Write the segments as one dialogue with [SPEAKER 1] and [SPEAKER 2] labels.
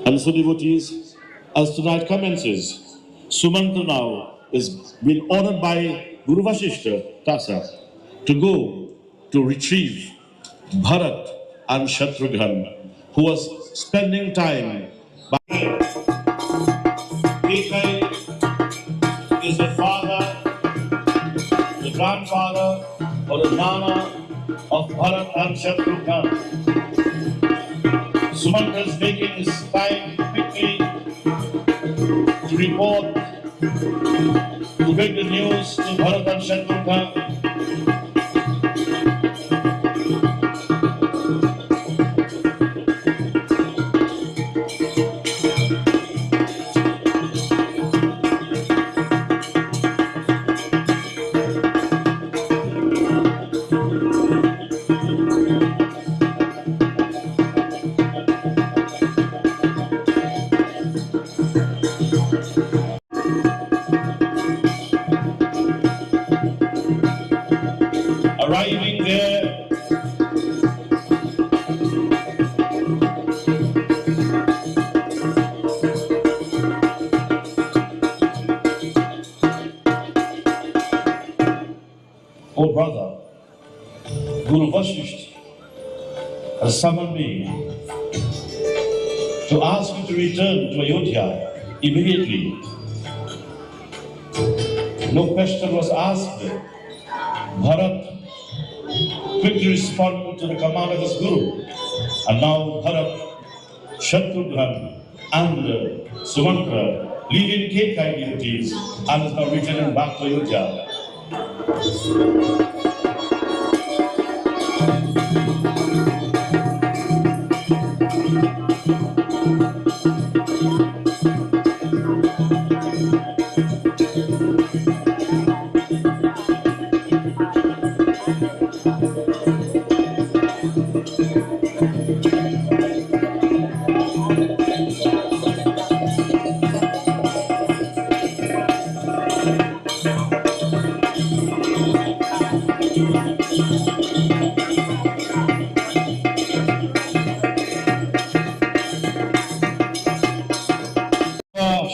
[SPEAKER 1] And so devotees, as tonight commences, Sumantra now is being ordered by Guru Vasishta Tasa to go to retrieve Bharat and Shatrughna, who was spending time by Kaikeyi is the father, the grandfather, or the nana of Bharat and Shatrughna. Sumantra is making his time quickly to report, to bring the news to Bharat and Shatrughna. Arriving there, oh brother, Guru Vasishta has summoned me to ask you to return to Ayodhya immediately. No question was asked. Bharat quickly responded to the command of his Guru. And now Bharat, Shatrughna and Sumantra leaving Kaikeyi devotees and is now returning back to Ayodhya.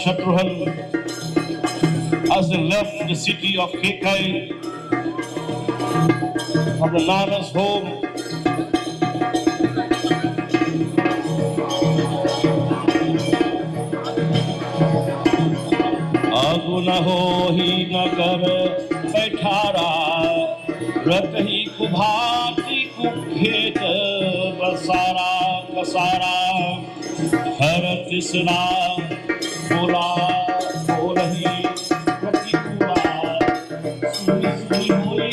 [SPEAKER 1] Shatrughna, as they left the city of Kaikeyi from the Nana's home, Aguna ho hi nagar baithara, rakhi kubhati kukhet basara kasara, har tisna Bola, Bolahi, Pratikula, Suri Hoi,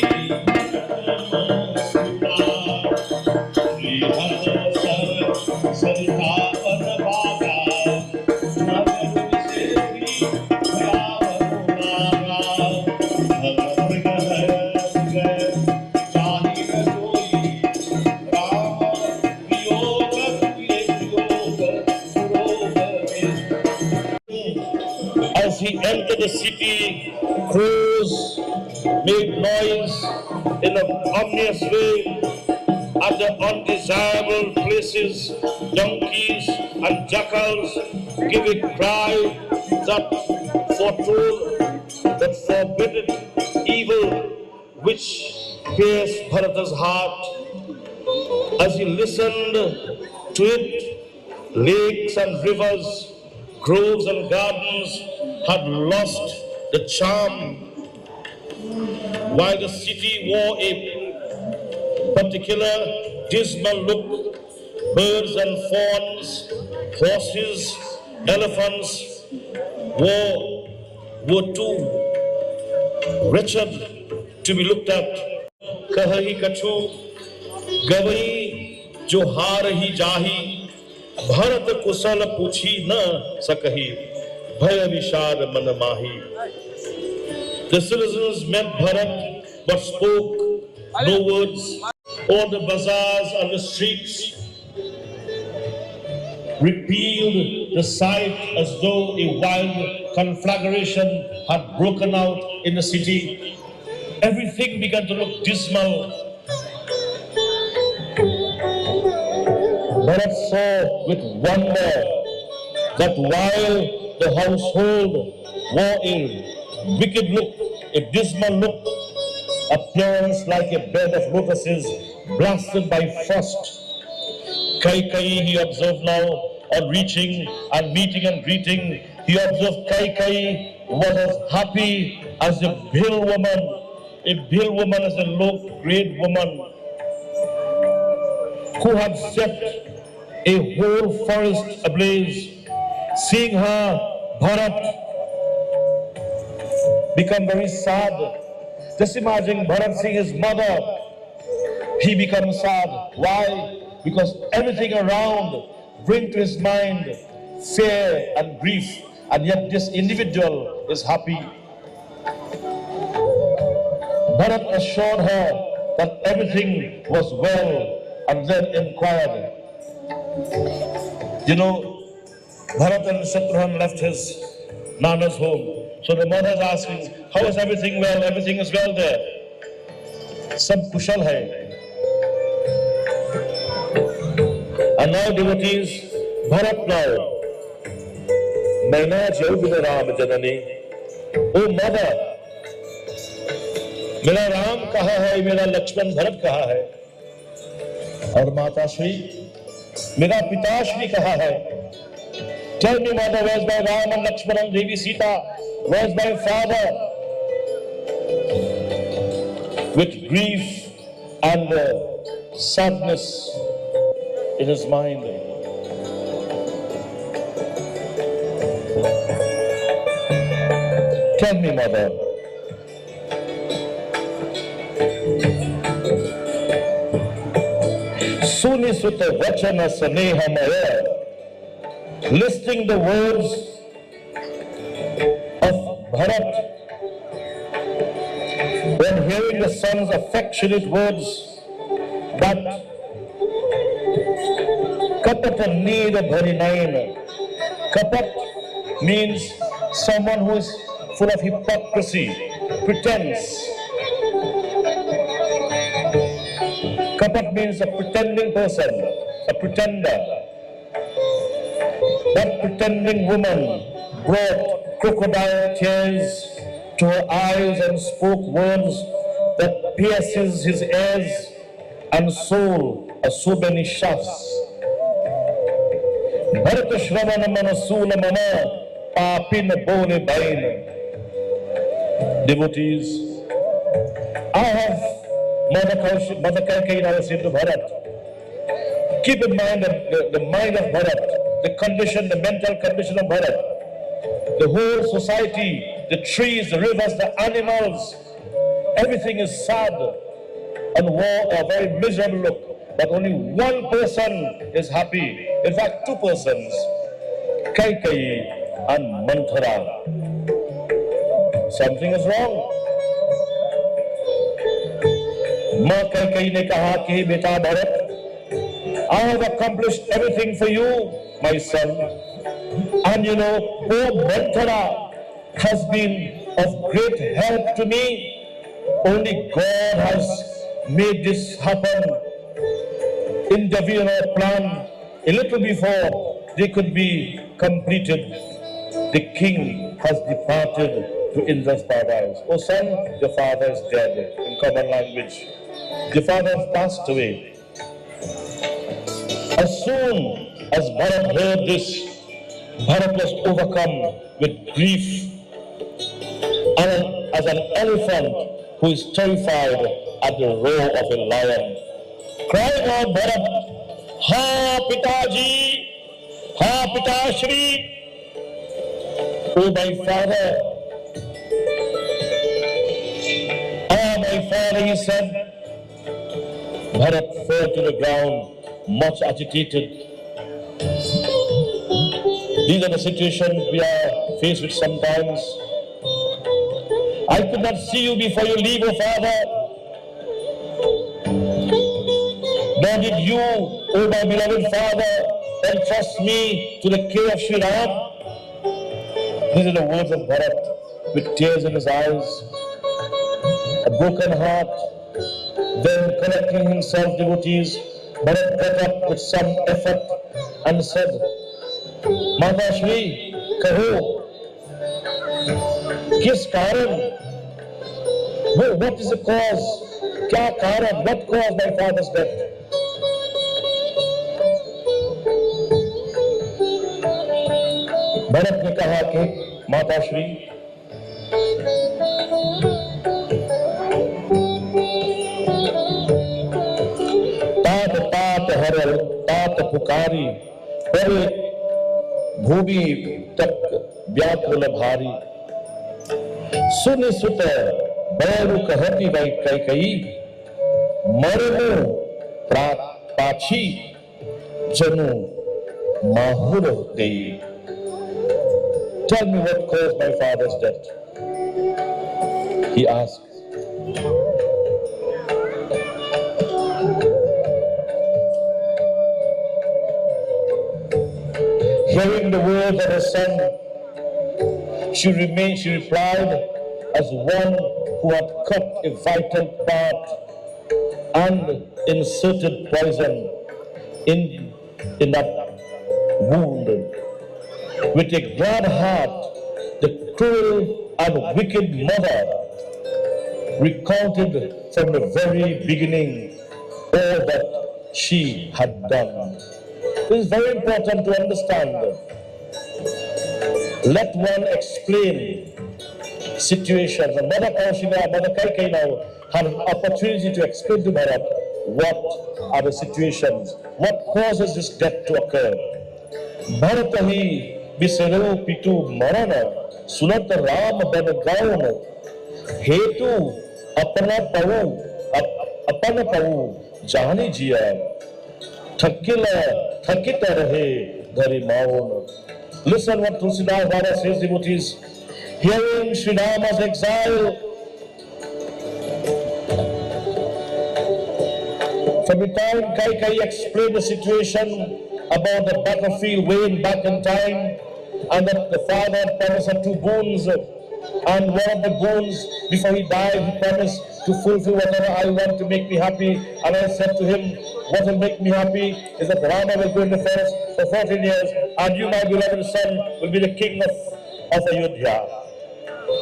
[SPEAKER 1] Sri Sarita Parvata, Nagar Sevi, Yavarunara, Bhagat Jahi Koi, Rama, Yoga, As he entered the city, crows made noise in an ominous way. At the undesirable places, donkeys and jackals give a cry that foretold that forbidden evil which pierced Bharata's heart. As he listened to it, lakes and rivers, groves and gardens had lost the charm, while the city wore a particular dismal look. Birds and fawns, horses, elephants were too wretched to be looked at. Kahi kachu, gavai jo harahi jahi, Bharat kusal puchi na sakahi, bhaya vishad man mahi. The citizens met Bharat but spoke no words. All the bazaars and the streets repealed the sight as though a wild conflagration had broken out in the city. Everything began to look dismal. Bharat saw with wonder that while the household wore a wicked look, a dismal look, appearance like a bed of lotuses blasted by frost, Kaikeyi, he observed now, on reaching and meeting and greeting, he observed Kaikeyi was as happy as a Bhil woman. A Bhil woman is a low-grade woman who had set a whole forest ablaze. Seeing her, Bharat become very sad. Just imagine Bharat seeing his mother. He becomes sad. Why? Because everything around brings to his mind fear and grief, and yet this individual is happy. Bharat assured her that everything was well and then inquired. You know, Bharat and Shatrughna left his Nana's home. So the mother is asking, how is everything well? Everything is well there. Sab kushal hai. And now devotees, Bharat now, Maina Jayanta Ram Janani, oh mother, मेरा राम कहाँ है, मेरा लक्ष्मण भरत कहाँ है, और माता श्री, मेरा पिताश्री कहाँ है? Tell me, mother, where's my Rama and Lakshmana and Devi Sita? Where's my father? With grief and sadness in his mind. Tell me, mother. Suni sutta vachana saneha maya. Listing the words of Bharat, when hearing the son's affectionate words, that kapata neda bharinaina. Kapat means someone who is full of hypocrisy, pretense. Kapat means a pretending person, a pretender. That pretending woman brought crocodile tears to her eyes and spoke words that pierces his ears and soul as so many shafts. Bharat Shravana Manasula Mama Papin Bole Bain. Devotees, I have Mother Kaikeyi now said to Bharat, keep in mind the mind of Bharat, the condition, the mental condition of Bharat, the whole society, the trees, the rivers, the animals, everything is sad and a very miserable look. But only one person is happy. In fact, two persons, Kaikeyi and Manthara. Something is wrong. माँ कैकेयी ने कहा कि बेटा Bharat, I have accomplished everything for you, my son. And you know, oh Manthara has been of great help to me. Only God has made this happen. In the Viradha plan, a little before they could be completed, the king has departed to Indra's paradise. Oh son, your father is dead. In common language, your father has passed away. As soon as Bharat heard this, Bharat was overcome with grief, and as an elephant who is terrified at the roar of a lion, crying out, Bharat, Ha Pitaji, Ha Pitashri, oh my father, my father, he said. Bharat fell to the ground, much agitated. These are the situations we are faced with sometimes. I could not see you before you leave, O Father. Nor did you, O my beloved Father, entrust me to the care of Sri Ram. These are the words of Bharat, with tears in his eyes, a broken heart. Then collecting himself, devotees, Bharat got up with some effort and said, माता श्री कहो किस कारण, what is the cause, क्या कारण, what caused my father's death? Bharat ने कहा कि माता श्री तात तात हरल तात पुकारी पर भूमि तक व्याकुल भारी सुनि सुत बैरु कहती वै कैकेयी मरनु पाछी जनु माहुर देई. Tell me what caused my father's death, he asked. Hearing the words of her son, she replied as one who had cut a vital part and inserted poison in that wound. With a glad heart, the cruel and wicked mother recounted from the very beginning all that she had done. It is very important to understand. Let one explain situations. And Mother Kaushika, Mother Kaikeyi now had an opportunity to explain to Bharat what are the situations, what causes this death to occur. Bharatahi bisero pitu marana sunat Ram and Ravana hetu apana pau jani jiya thakita rahe dhari maun. Listen what Tulsidas Bharat says, devotees. Hearing Sri Rama's exile, from the time Kaikeyi explained the situation about the battlefield way back in time, and that the father had promised her 2 boons, and one of the boons, before he died, he promised to fulfill whatever I want to make me happy. And I said to him, what will make me happy is that Rama will go in the forest for 14 years, and you, my beloved son, will be the king of Ayodhya.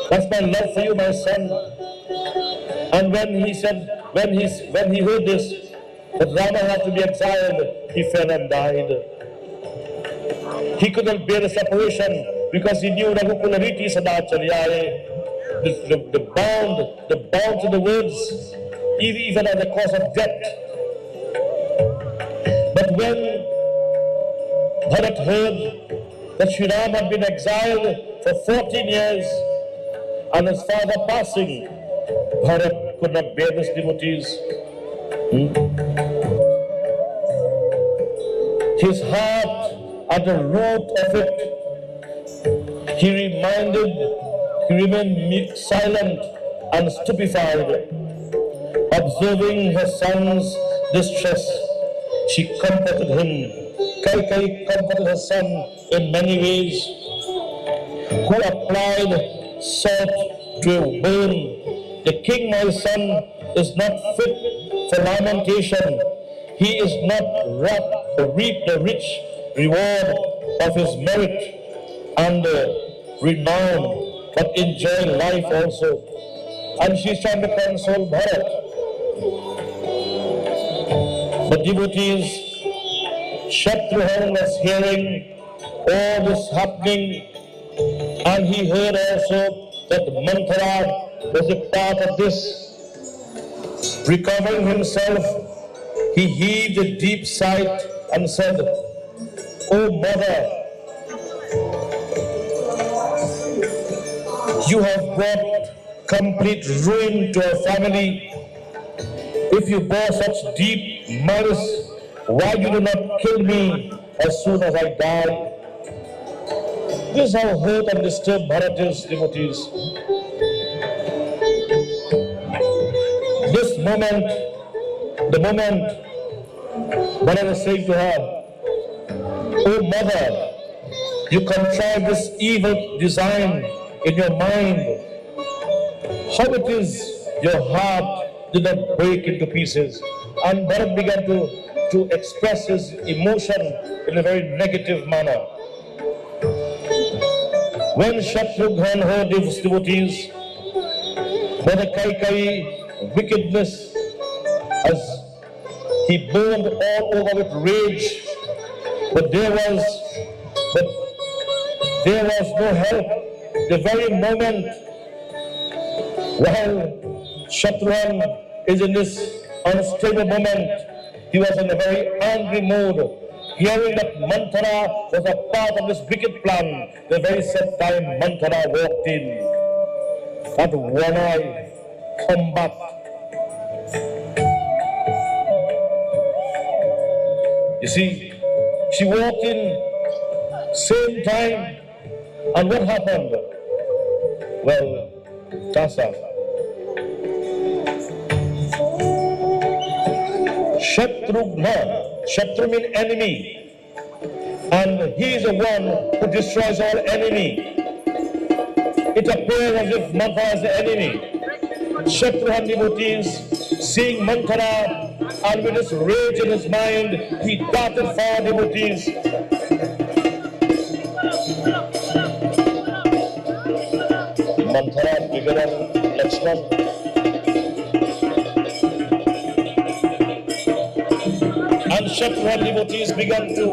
[SPEAKER 1] That's my love for you, my son. And when he heard this, that Rama had to be exiled, he fell and died. He couldn't bear the separation because he knew Raghukula Riti Sadacharyaye, the bound to the words, even at the cost of death. But when Bharat heard that Sri Ram had been exiled for 14 years and his father passing, Bharat could not bear this, devotees. His heart, at the root of it, he remained silent and stupefied. Observing her son's distress, she comforted him. Kaikeyi comforted her son in many ways. Who applied salt to a wound. The king, my son, is not fit for lamentation. He is not reap the rich reward of his merit and renown, but enjoy life also. And she's trying to console Bharat. But devotees, Shatrughna was hearing all this happening, and he heard also that Manthara was a part of this. Recovering himself, he heaved a deep sigh and said, "Oh mother, you have brought complete ruin to our family. If you bore such deep malice, why did you not kill me as soon as I die?" This is how hurt and disturbed Bharat is, devotees. This moment, the moment Bharat is saying to her, "Oh mother, you contrived this evil design in your mind. How it is your heart did not break into pieces." And Bharat began to express his emotion in a very negative manner. When Shatrughna heard his devotees, Mother Kaikeyi wickedness, as he burned all over with rage, but there was no help. The very moment while Shatrughna is in this unstable moment, he was in a very angry mood. Hearing that Manthara was a part of this wicked plan, the very same time Manthara walked in. That one-eye combat. You see, she walked in same time, and what happened? Well, Tasa. Shatru means enemy, and he is the one who destroys all enemy. It appears as if Manthara is the enemy. Shatrughna devotees, seeing Manthara, and with his rage in his mind, he darted for devotees. Manthara bigger than Lakshmana. And Shatrughna devotees began to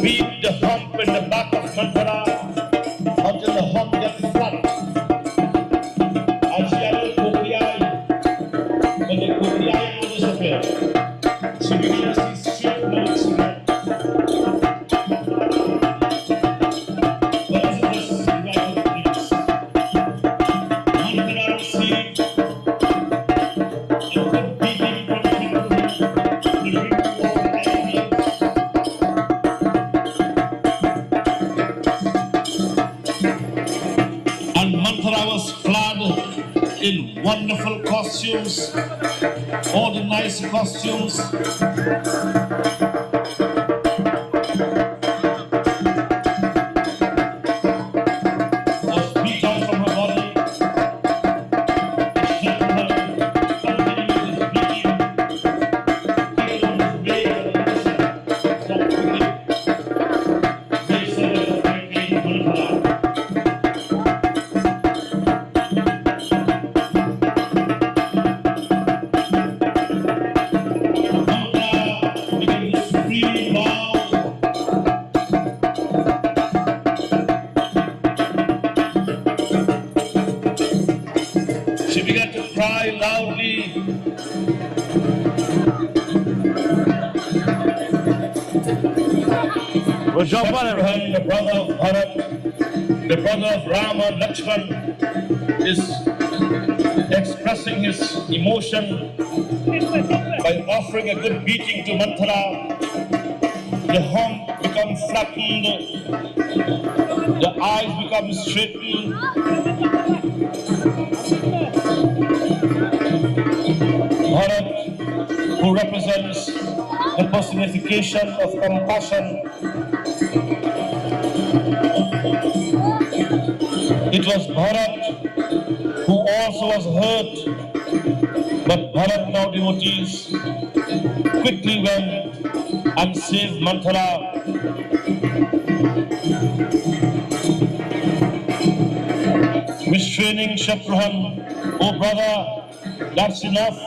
[SPEAKER 1] beat the hump in the back of Manthara until the hump got flat. And she had a Kaikeyi, but the Kaikeyi will disappear. She began to see straight notes again. What is this right of things? Manthara received a good beating from Manthara was clad in wonderful costumes, all the nice costumes. Was beat out from her body. She began to cry loudly. Shatrughna, the brother of Bharat, the brother of Rama and Lakshmana, is expressing his emotion by offering a good beating to Manthara. The hump becomes flattened, the eyes become straightened. Bharat, who represents the personification of compassion, it was Bharat who also was hurt, but Bharat, now devotees, quickly went and saved Manthara. Restraining Shatrughna, oh brother, that's enough.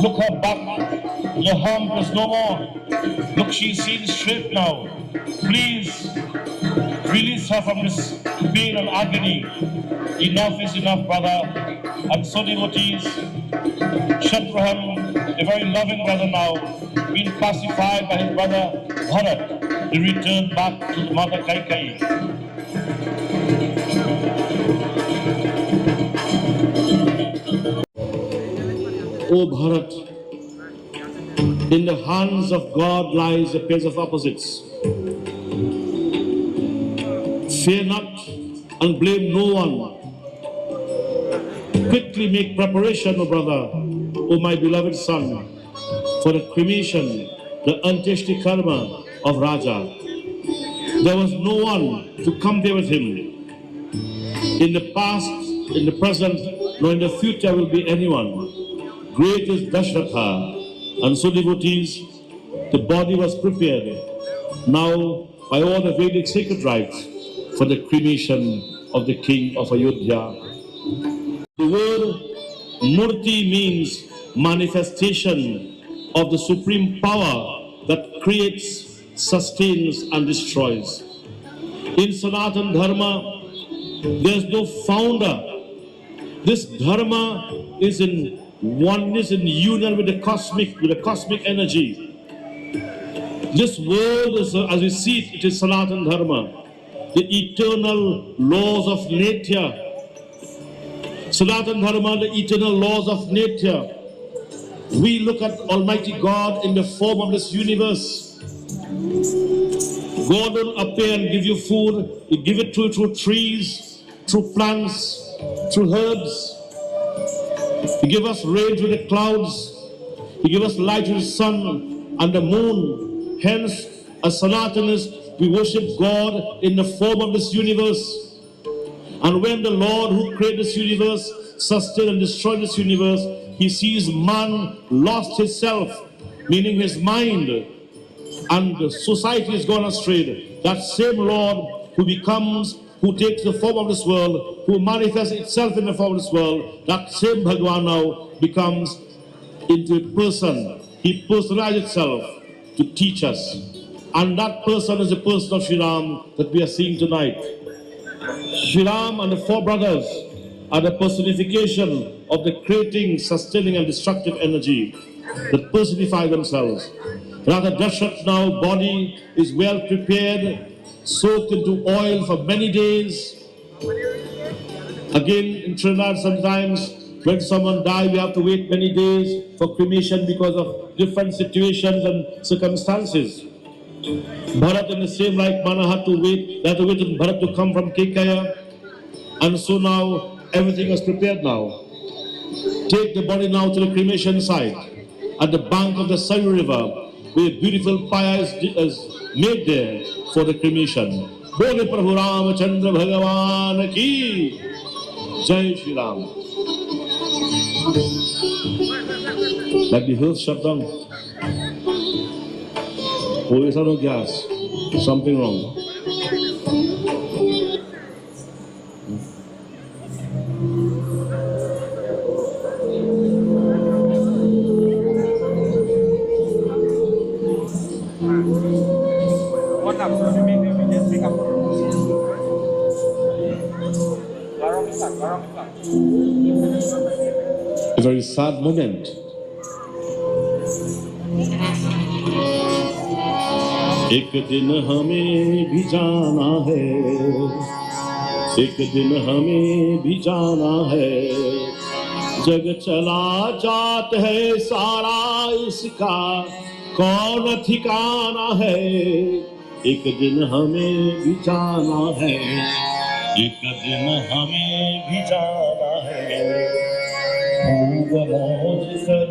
[SPEAKER 1] Look her back. The hump is no more. Look, she's seen straight now. Please release her from this pain and agony. Enough is enough, brother. And so devotees, Shatrughna, a very loving brother now, being pacified by his brother Bharat, he returned back to the mother Kaikeyi. O Bharat, in the hands of God lies the pair of opposites. Fear not and blame no one. Quickly make preparation, O brother, O my beloved son, for the cremation, the Antyeshti karma of Raja. There was no one to compare with him. In the past, in the present, nor in the future will be anyone. Great is Dashratha, and so devotees, the body was prepared. Now by all the Vedic sacred rites for the cremation of the king of Ayodhya. The word Murti means manifestation of the supreme power that creates, sustains and destroys. In Sanatana Dharma, there is no founder. This Dharma is in oneness, in union with the cosmic energy. This world is, as we see it, it is Sanatana Dharma, the eternal laws of nature. Sanatana Dharma, the eternal laws of nature. We look at Almighty God in the form of this universe. God will appear and give you food. He give it to you through trees, through plants, through herbs. He give us rain through the clouds. He give us light through the sun and the moon. Hence, as Sanatanis, we worship God in the form of this universe. And when the Lord who created this universe, sustained and destroyed this universe, he sees man lost himself, meaning his mind, and the society has gone astray. That same Lord who takes the form of this world, who manifests itself in the form of this world, that same Bhagavan now becomes into a person. He personalized itself to teach us. And that person is the person of Sri Ram that we are seeing tonight. Sri Ram and the four brothers are the personification of the creating, sustaining and destructive energy that personify themselves. Rather, Dasharatha now body is well prepared, soaked into oil for many days. Again, in Trinidad sometimes, when someone dies, we have to wait many days for cremation because of different situations and circumstances. Bharat in the same like manner had to wait. They had to wait for Bharat to come from Kaikeyi. And so now, everything is prepared now. Take the body now to the cremation site at the bank of the Sayu River, where a beautiful pyre is made there for the cremation. Bole Prabhu Ramachandra Bhagavan ki Jai Shri Ram. Like the hills shut down. Oh, is there no gas? Something wrong. A very sad moment. एक दिन हमें भी जाना है, एक दिन हमें भी जाना है, जग चला जात है सारा इसका कौन ठिकाना है, एक दिन हमें भी जाना है, एक दिन हमें भी जाना है, खूब मौज कर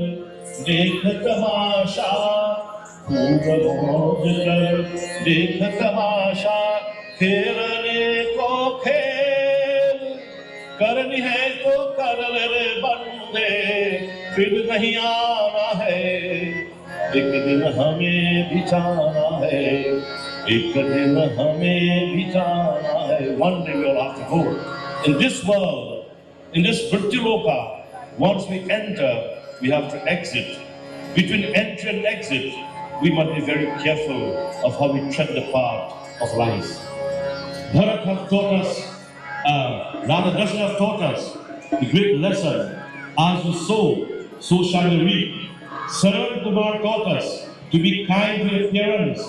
[SPEAKER 1] देख तमाशा, खूब मौज कर देख तमाशा, खेलने को खेल, करनी है तो कर ले बंदे, फिर नहीं आना है, एक दिन हमें भी जाना है, एक दिन हमें भी जाना है. One day we will have to go. In this world, in this Vrityaloka, once we enter, we have to exit. Between entry and exit, we must be very careful of how we tread the path of life. Bharat has taught us, rather Dasharatha has taught us the great lesson, as you sow, so shall you reap. Saran Kumar taught us to be kind to appearance,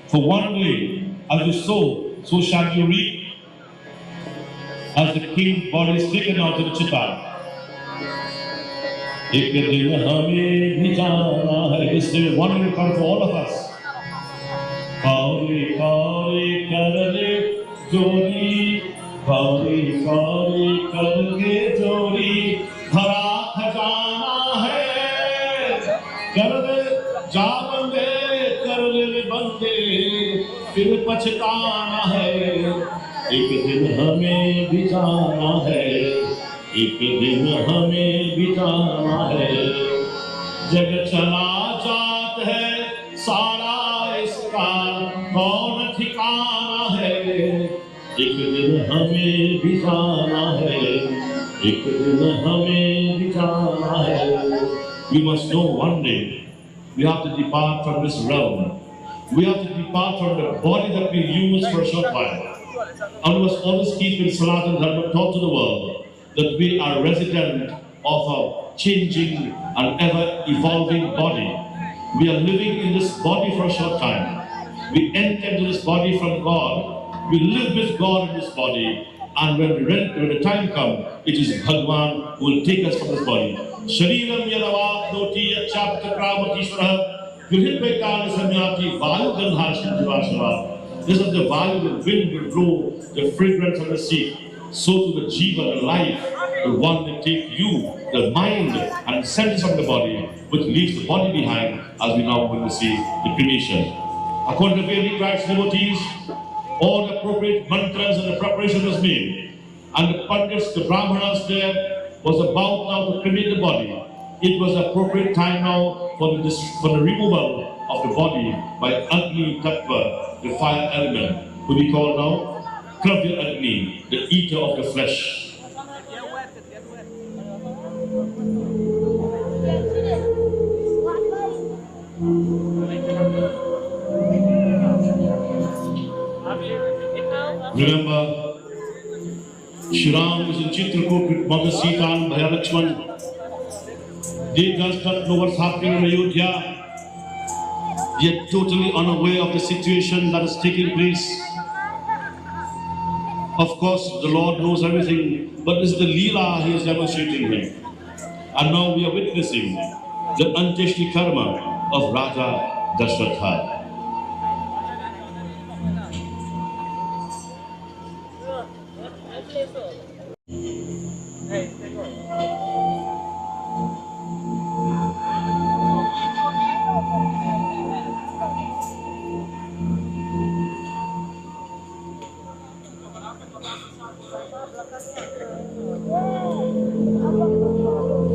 [SPEAKER 1] for one day, as you sow, so shall you reap. As the king's body is taken out of the chitta, एक दिन हमें भी जाना है. इसलिए one will come for all of us. कौरी कौरी कर ले जोड़ी, कौरी कौरी करके जोड़ी, भरा खजाना है, कर ले जा बंदे, कर ले बंदे, फिर पछताना है, एक दिन हमें भी जाना है, एक दिन हमें भी जाना है, जग चला जात है सारा इसका कौन ठिकाना जाना है, एक दिन हमें भी जाना है, एक दिन हमें भी जाना है. We must know one day we have to depart from this realm. We have to depart from the body that we use for a short while. And we must always keep in Sanatana Dharma taught to the world that we are resident of a changing and ever evolving body. We are living in this body for a short time. We enter into this body from God. We live with God in this body. And when the time comes, it is Bhagwan who will take us from this body. Shariram yadava doti achapta kramatishvara Kuhilvekana samyati vayu gandharsham jivashava. This is the value, the wind will blow, the fragrance of the sea. So to the jiva, the life, the one that takes you, the mind, and sends from the body, which leaves the body behind, as we now going to see the cremation. According to Vedic rites devotees, all the appropriate mantras and the preparation was made. And the Pandits, the Brahmanas there, was about now to cremate the body. It was appropriate time now for the removal of the body by Agni Tattva, the fire element, who we call now Kravya Agni, the eater of the flesh. Remember, Shri Ram is in Chitrakoot with Mother Sita and Bhaya Lakshmana. They just don't know what's happening in Ayodhya. They are totally unaware of the situation that is taking place. Of course, the Lord knows everything, but this is the Leela He is demonstrating here. And now we are witnessing the Antyeshti Karma of Raja Dashratha.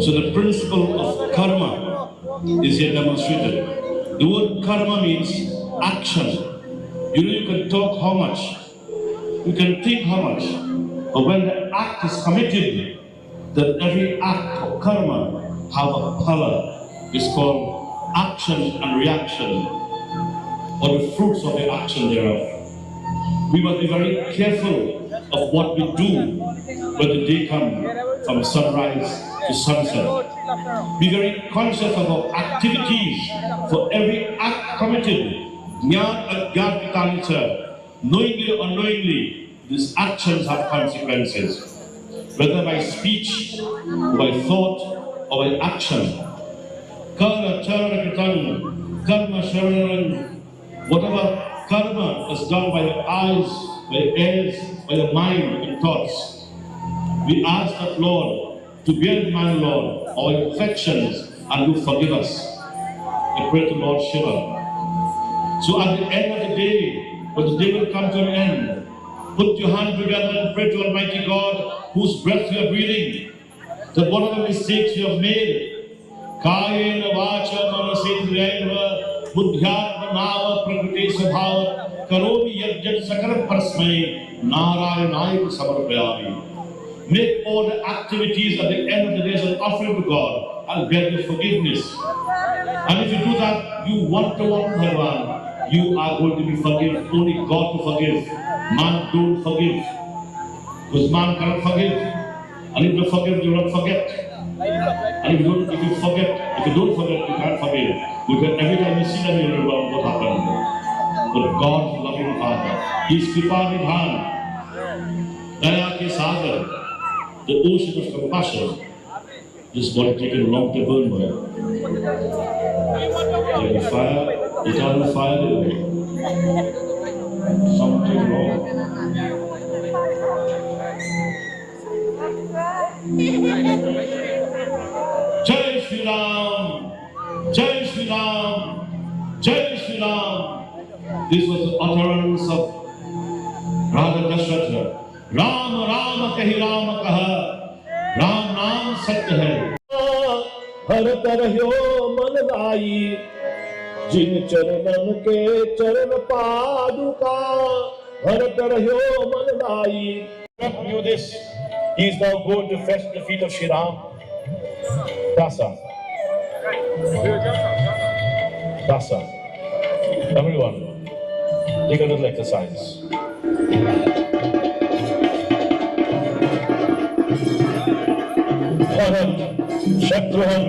[SPEAKER 1] So the principle of karma is here demonstrated. The word karma means action. You can talk how much, you can think how much, but when the act is committed, then every act of karma have a power. It's called action and reaction, or the fruits of the action thereof. We must be very careful of what we do when the day comes from sunrise to sunset. Be very conscious of our activities. For every act committed, knowingly or unknowingly, these actions have consequences. Whether by speech, or by thought, or by action. Whatever karma is done by your eyes, by your ears, by your mind and thoughts. We ask that Lord to bear in mind, Lord, our imperfections and to forgive us. I pray to Lord Shiva. So at the end of the day, when the day will come to an end, put your hand together and pray to Almighty God, whose breath you are breathing, that whatever mistakes you have made, Kayena Vacha Manasindriyaiva Buddhyatma Nava Prakriti Sabhava Karomi Yajjat Sakara Prasmai Narayanaya Samarpayami. Make all the activities at the end of the day as an offering to God and get your forgiveness. And if you do that, you one-to-one Bhagavan, you are going to be forgiven. Only God to forgive. Man don't forgive. Because man cannot forgive. And if you forgive, you will not forget. And if you don't forget, you can't forgive. Because every time you see them, you remember what happened. But God's loving Father, His Kripa Nidhan, Daya Ke Sagar, the ocean of compassion, this body taken a long to burn by. Like a fire, eternal fire, something wrong. Jai Shri Ram, Jai Shri Ram, Jai Shri Ram. This was the utterance of Raja Dashratha. Ram Ram कहि राम कहा, राम नाम सत्य है। भरत रह्यो मन लाई, जिन चरणन के चरण पादुका Bharat Manalai. Knew this. He is now going to fetch the feet of Shri Ram. Dasa. Dasa. Everyone, take a little exercise. Bharat, Shatrughna,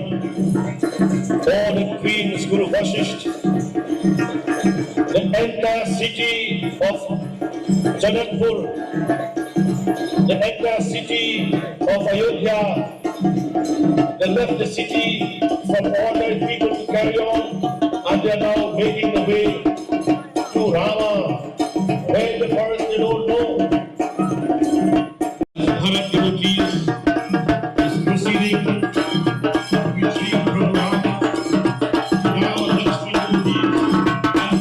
[SPEAKER 1] all the queens, Guru Vasishtha, the entire city of Janakpur, the entire city of Ayodhya, they left the city from ordinary people to carry on, and they are now making the way to Rama, where in the forest they don't know. Bharat devotees is proceeding to retrieve from Rama. Now Lakshmana devotees and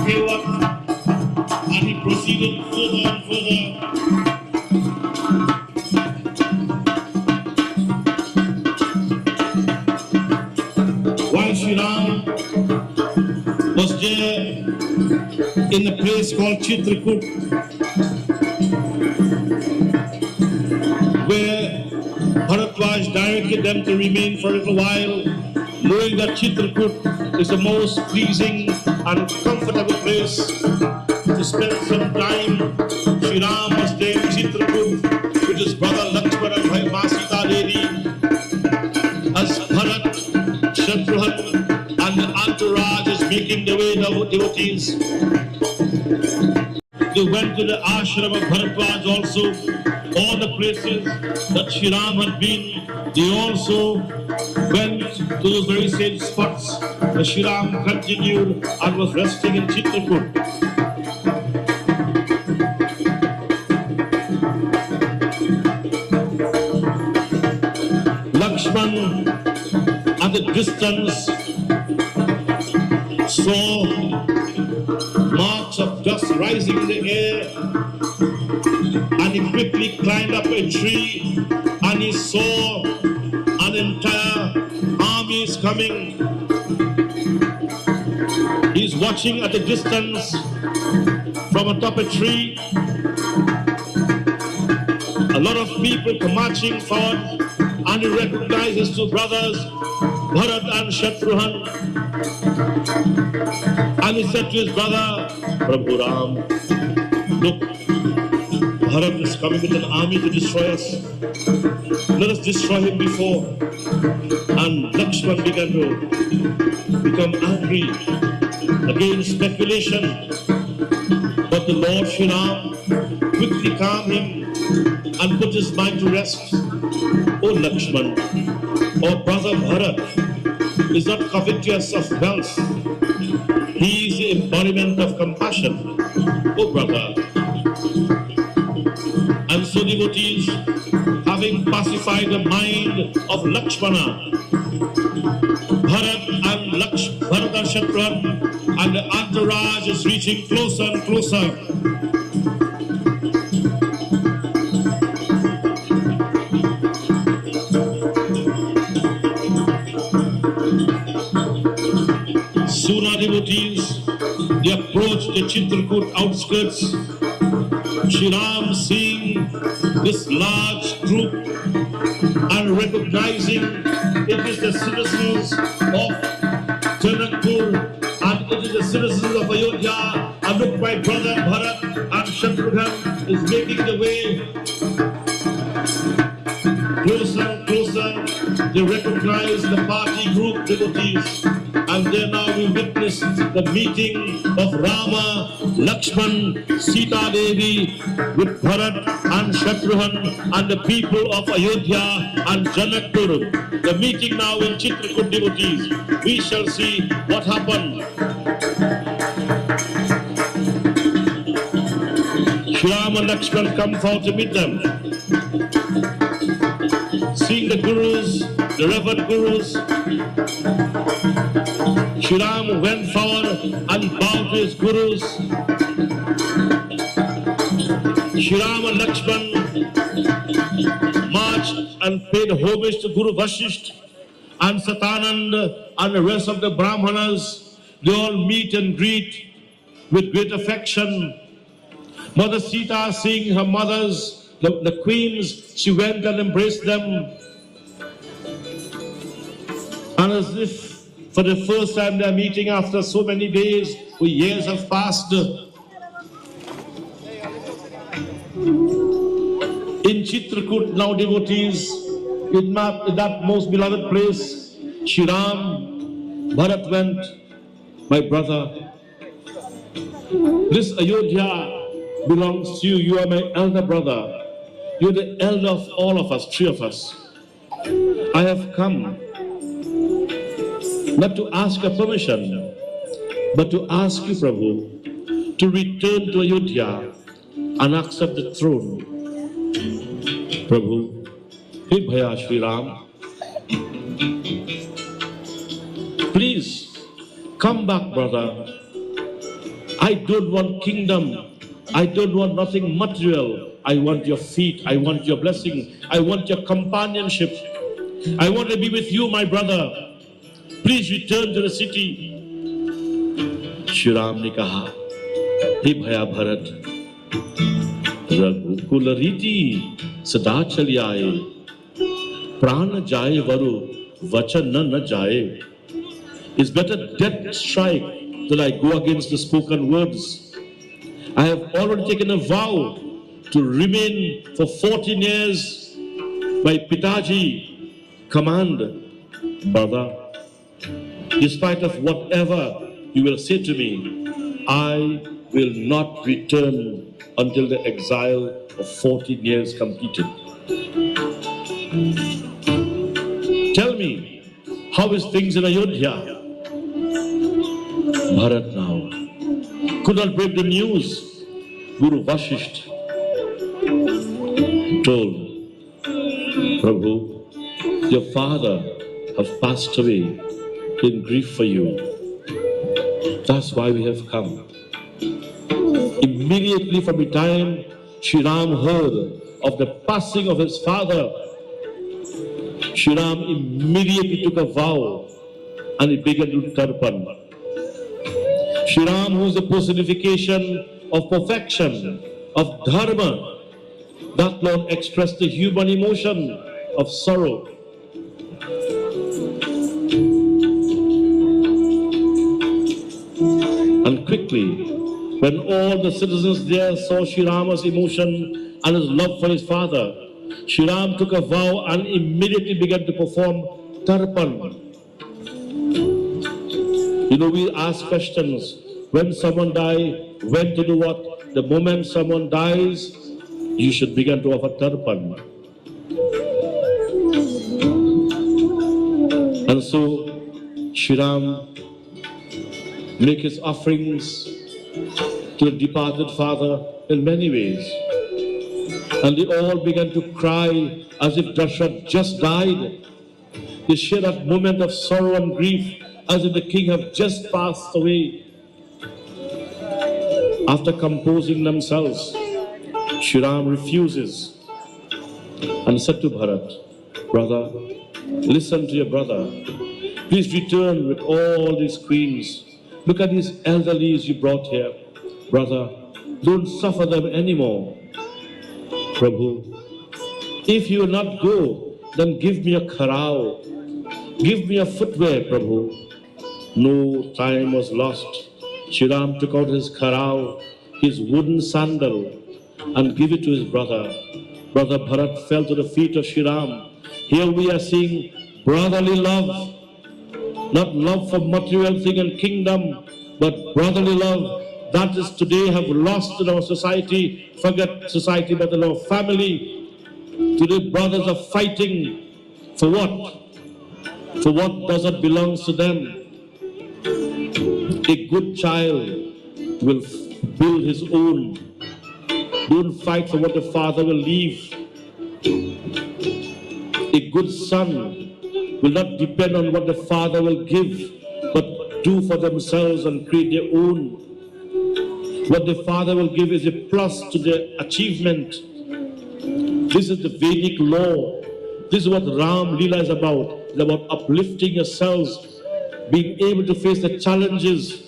[SPEAKER 1] Viradha, and he proceeded further and further. While Shri Ram was there in a place called Chitrakoot, where Bharatwaj directed them to remain for a little while, knowing that Chitrakoot is the most pleasing and comfortable place to spend some time. Shri Ram was there in Chitrakoot with his brother Lakshmana and Sita Devi, as Bharat, Shatrughna and the entourage is making the way, the devotees. They went to the ashram of Bharatwaj also, all the places that Shri Ram had been. They also went to those very same spots where Shri Ram continued and was resting in Chitrakoot. Lakshman at the distance saw marks of dust rising in the air, and he quickly climbed up a tree and he saw an entire army is coming. He's watching at a distance from atop a tree. A lot of people come marching forward, and he recognizes two brothers, Bharat and Shatrughna. And he said to his brother, Prabhu Ram, look, Bharat is coming with an army to destroy us. Let us destroy him before. And Lakshman began to become angry. Again, speculation. But the Lord Shri Ram quickly calmed him and put his mind to rest. O Lakshman, our brother Bharat is not covetous of wealth. He is the embodiment of compassion. O brother. And so devotees, having pacified the mind of Lakshmana, Bharat and Shatrughna and the entourage is reaching closer and closer. Soon our devotees, they approach the Chitrakoot outskirts. Shri Ram, seeing this large group and recognizing it is the citizens of Janakpur and it is the citizens of Ayodhya, and look, my brother Bharat and Shatrughna is making the way closer and closer. They recognize the party group devotees, and there now we witness the meeting of Rama, Lakshman, Sita Devi with Bharat and Shatrughna and the people of Ayodhya and Janakpur. The meeting now in Chitrakoot devotees. We shall see what happened. Rama and Lakshmana come forth to meet them. Seeing the Gurus, the revered Gurus, Shri Ram went forward and bowed to his Gurus. Shri Ram and Lakshmana marched and paid homage to Guru Vasishtha and Satananda and the rest of the Brahmanas. They all meet and greet with great affection. Mother Sita, seeing her mothers, the queens, she went and embraced them. And as if for the first time they are meeting after so many days, for years have passed. In Chitrakoot, now devotees, in that most beloved place, Shri Ram, Bharat went, my brother, this Ayodhya belongs to you. You are my elder brother. You're the elder of all of us, three of us. I have come not to ask a permission, but to ask you, Prabhu, to return to Ayodhya and accept the throne. Prabhu, Hey Bhaya Shri Ram, please come back, brother. I don't want kingdom. I don't want nothing material. I want your feet. I want your blessing. I want your companionship. I want to be with you, my brother. Please return to the city. Shri Ram ne kaha, Hey Bhaya Bharat, Raghukul riti sada chali aaye, prana jaye varu, vachan na jaye. It's better death strike than I go against the spoken words. I have already taken a vow to remain for 14 years by Pitaji command, brother. Despite of whatever you will say to me, I will not return until the exile of 14 years completed. Tell me, how is things in Ayodhya? Bharat now could not break the news. Guru Vasishtha told, Prabhu, your father has passed away in grief for you. That's why we have come. Immediately from the time Shri Ram heard of the passing of his father, Shri Ram immediately took a vow and he began to tarpan. Shri Ram, who is the personification of perfection, of dharma, that Lord expressed the human emotion of sorrow. And quickly, when all the citizens there saw Shri Rama's emotion and his love for his father, Shri Ram took a vow and immediately began to perform tarpan. You know, we ask questions. When someone dies, when to do what? The moment someone dies, you should begin to offer tarpan. And so, Shri Ram make his offerings to the departed father in many ways. And they all began to cry as if Dasharatha just died. They share that moment of sorrow and grief as if the king had just passed away. After composing themselves, Shri Ram refuses and said to Bharat, brother, listen to your brother. Please return with all these queens. Look at these elderlies you brought here. Brother, don't suffer them anymore. Prabhu, if you will not go, then give me a kharao. Give me a footwear, Prabhu. No time was lost. Shri Ram took out his kharao, his wooden sandal, and gave it to his brother. Brother Bharat fell to the feet of Shri Ram. Here we are seeing brotherly love. Not love for material thing and kingdom, but brotherly love. That is today have lost in our society. Forget society, but in our family. Today brothers are fighting. For what? For what does not belong to them? A good child will build his own Don't fight for what the father will leave. A good son will not depend on what the father will give, but do for themselves and create their own. What the father will give is a plus to their achievement. This is the Vedic law. This is what Ramleela is about. It's about uplifting yourselves, being able to face the challenges.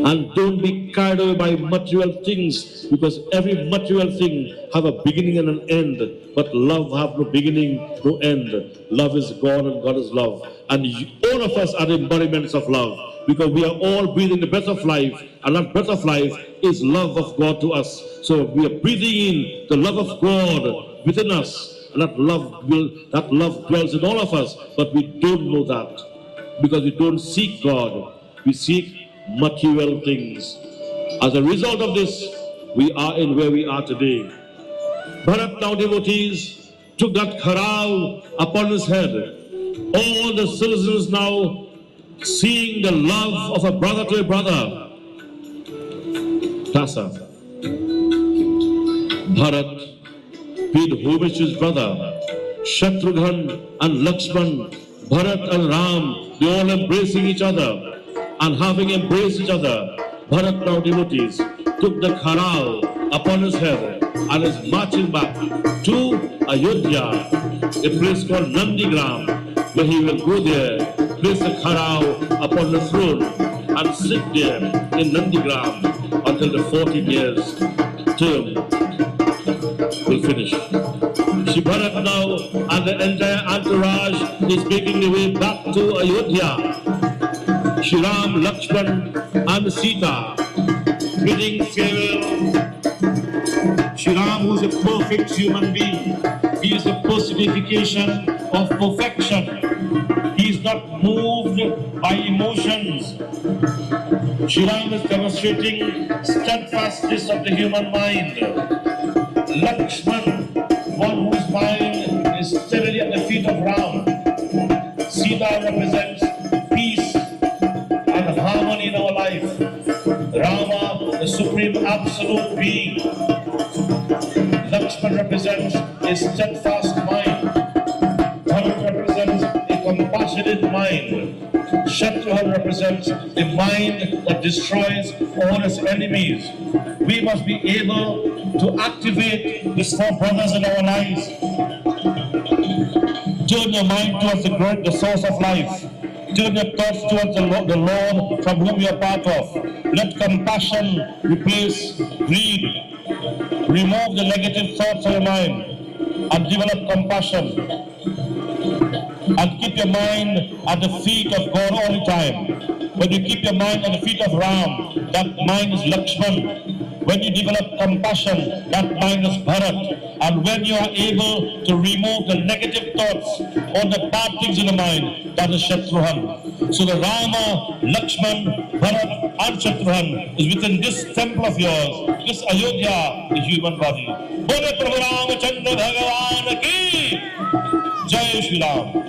[SPEAKER 1] And don't be carried away by material things, because every material thing have a beginning and an end. But love have no beginning, no end. Love is God and God is love. And all of us are the embodiments of love, because we are all breathing the breath of life, and that breath of life is love of God to us. So we are breathing in the love of God within us, and that love dwells in all of us, but we don't know that, because we don't seek God. We seek material things. As a result of this, we are in where we are today. Bharat, now devotees, took that kharal upon his head. All the citizens now seeing the love of a brother to a brother. Tasa. Bharat paid homage to his brother. Shatrughna and Lakshmana, Bharat and Ram, they all embracing each other. And having embraced each other, Bharat, now devotees, took the kharal upon his head and is marching back to Ayodhya, a place called Nandigram, where he will go there, place the kharal upon the throne, and sit there in Nandigram until the 14 years term will finish. Shri Bharat now and the entire entourage is making their way back to Ayodhya. Shri Ram, Lakshmana and Sita bidding farewell. Shri Ram, who is a perfect human being, he is the personification of perfection. He is not moved by emotions. Shri Ram is demonstrating steadfastness of the human mind. Lakshmana, one whose mind is steadily at the feet of Ram. Sita represents peace and harmony in our life. Rama, the supreme absolute being. Lakshmana represents a steadfast mind. Bharat represents a compassionate mind. Shatrughna represents a mind that destroys all its enemies. We must be able to activate these four brothers in our lives. Turn your mind towards the source of life. Turn your thoughts towards the Lord from whom you are part of. Let compassion replace greed. Remove the negative thoughts of your mind and develop compassion. And keep your mind at the feet of God all the time. When you keep your mind at the feet of Ram, that mind is Lakshmana. When you develop compassion, that mind is Bharat. And when you are able to remove the negative thoughts or the bad things in the mind, that is Shatrughna. So the Rama, Lakshmana, Bharat and Shatrughna is within this temple of yours, this Ayodhya, the human body. Bole Prabhu Ramachandra Bhagavan ki Jai Shri Ram.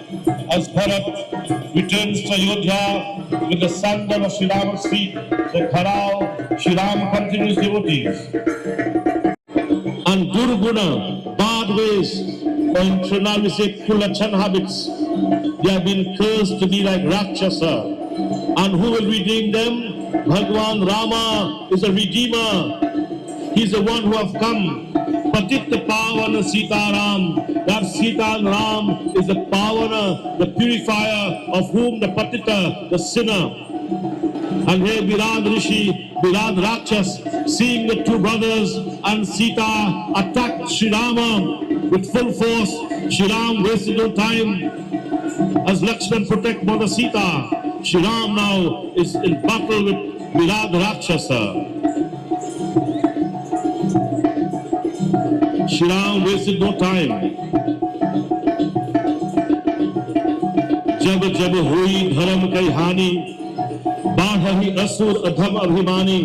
[SPEAKER 1] As Bharat returns to Ayodhya with the sandal of Shri Rama's feet, the kharal, Shri Ram continues devotees. And Durguna, bad ways, or in Trinal we say Kulachan habits, they have been cursed to be like Rakshasa. And who will redeem them? Bhagwan Rama is a redeemer. He's the one who have come. Patita Pavana Sita Ram. That Sita and Ram is the Pavana, the purifier, of whom the Patita, the sinner. And here Viradha Rishi, Viradha Rakshas, seeing the two brothers and Sita attacked Sri Rama with full force. Sri Ram wasted no time as Lakshmana protect Mother Sita. Sri Ram now is in battle with Viradha Rakshasa. Shri Ram wasted no time. जब जब हुई धर्म की हानि बाढ़ी असुर अधम अभिमानी.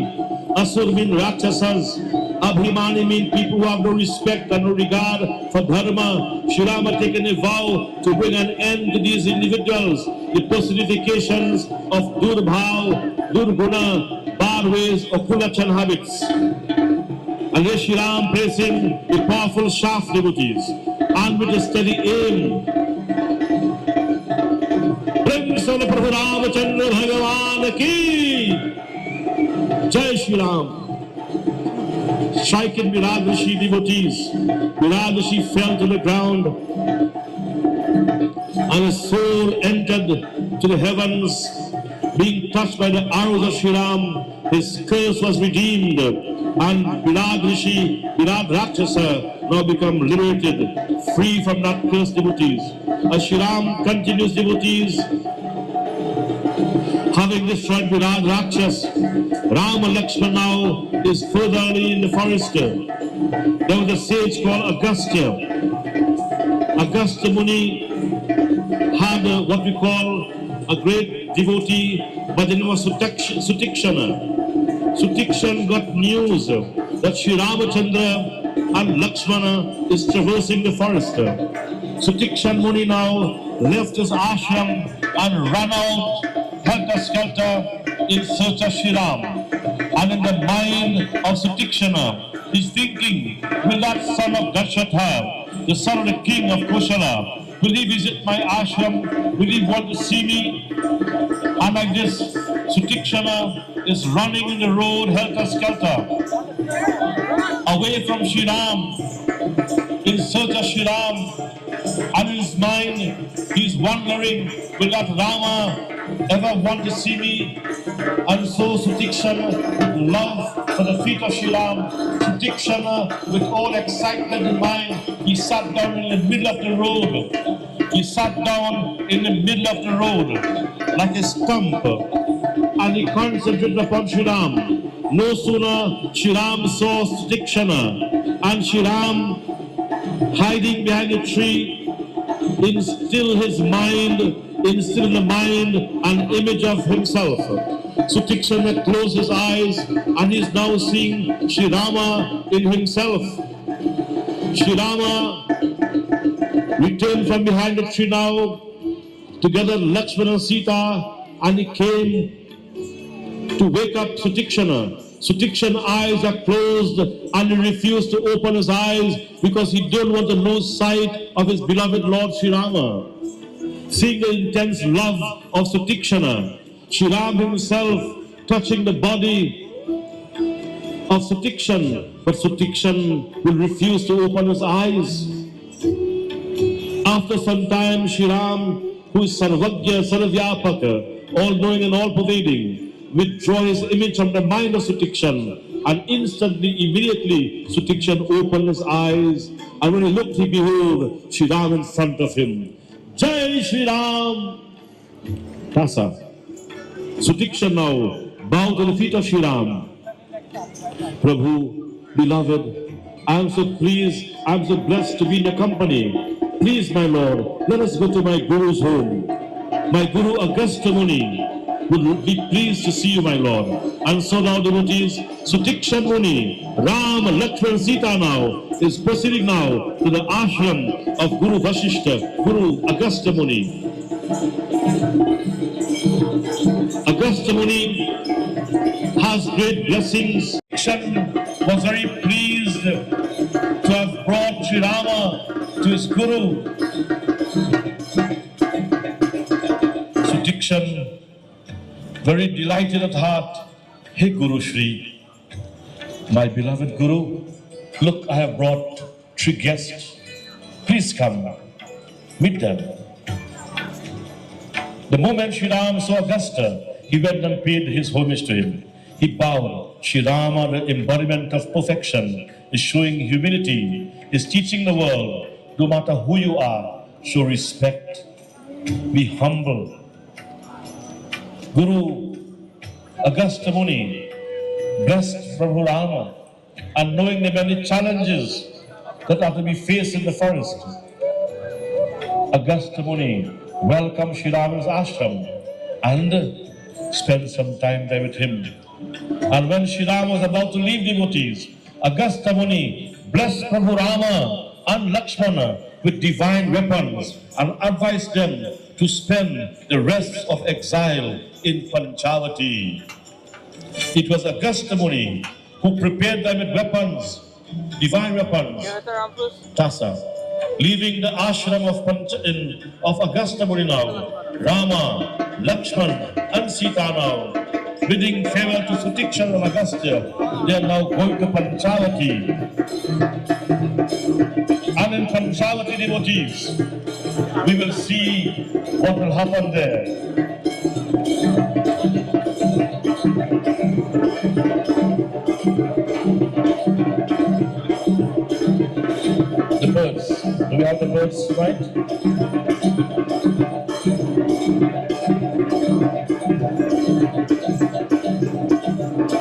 [SPEAKER 1] Asur mean Rakshasas. Abhimani mean people who have no respect and no regard for dharma. Shri Rama taken a vow to bring an end to these individuals, the personifications of Durbhav, Durguna, bad ways, or Kulachan habits. And there Shri Ram placing a powerful shaft, devotees, and with a steady aim. Prince of Prabhu Ramachandra Bhagavan ki Jai Shri Ram. Striking Viradha Rishi, devotees. Viradha Rishi fell to the ground and his soul entered to the heavens, being touched by the arrows of Shri Ram. His curse was redeemed, and Viradha Rishi, Viradha Rakshasa, now become liberated, free from that curse, devotees. As Shri Ram continues, devotees, having destroyed Viradha Rakshas, Rama and Lakshmana now is further in the forest. There was a sage called Agastya. Agastya Muni had what we call a great devotee by the name of Sutikshana. Sutikshan got news that Sri Ramachandra and Lakshmana is traversing the forest. Sutikshan Muni now left his ashram and ran out helter-skelter in search of Shri Ram. And in the mind of Sutikshana, he's thinking, will that son of Dashatha, the son of the king of Kushala, will he visit my ashram? Will he want to see me? And like this, Sutikshana is running in the road helter-skelter, away from Shri Ram, in search of Shri Ram. And in his mind, he's wondering, will that Rama ever want to see me? And so Sutikshana, with love for the feet of Shri Ram, Sutikshana, with all excitement in mind, he sat down in the middle of the road. He sat down in the middle of the road like a stump, and he concentrated upon Shri Ram. No sooner Shri Ram saw Sutikshana, and Shri Ram, hiding behind a tree, instilled in the mind an image of himself. Sutikshana closed his eyes and is now seeing Shri Rama in himself. Shri Rama returned from behind the tree now, together Lakshmana and Sita, and he came to wake up Sutikshana. Sutikshana's eyes are closed and he refused to open his eyes because he didn't want to lose sight of his beloved Lord Shri Rama. Seeing the intense love of Sutikshana, Shri Ram himself touching the body of Sutikshana, but Sutikshana will refuse to open his eyes. After some time, Shri Ram, who is Sarvagya, Sarvyapaka, all-knowing and all-pervading, withdraw his image from the mind of Sutikshana, and instantly, immediately, Sutikshana opened his eyes, and when he looked, he beheld Shri Ram in front of him. Jai Shri Ram! Tasa. Sutikshana now bowed to the feet of Shri Ram. Prabhu, beloved, I am so pleased, I am so blessed to be in your company. Please, my Lord, let us go to my Guru's home. My Guru Agastya Muni would be pleased to see you, my Lord. And so now, devotees, Sutikshana Muni, Ram, Lakshmana, Sita now is proceeding now to the ashram of Guru Vasishta, Guru Agastya Muni. Agastya Muni has great blessings. Sutikshana was very pleased to have brought Sri Rama to his Guru. Sutikshana, very delighted at heart, Hey Guru Shri, my beloved Guru, look, I have brought 3 guests. Please come, meet them. The moment Shri Ram saw Agastya, he went and paid his homage to him. He bowed. Shri Rama, the embodiment of perfection, is showing humility, is teaching the world, no matter who you are, show respect, be humble. Guru Agastya Muni, blessed Prabhu Rama, and knowing the many challenges that are to be faced in the forest, Agastya Muni welcomed Shri Rama's ashram and spent some time there with him. And when Shri Rama was about to leave devotees, Agastya Muni blessed Prabhu Rama and Lakshmana with divine weapons and advised them to spend the rest of exile in Panchavati. It was Agastya Muni who prepared them with weapons divine weapons, Tasa, leaving the ashram of Agastya Muni now, Rama, Lakshmana and Sita now, bidding farewell to Sutiksha and Agastya. They are now going to Panchavati. And in Panchavati devotees, we will see what will happen there. The birds. Do we have the birds right?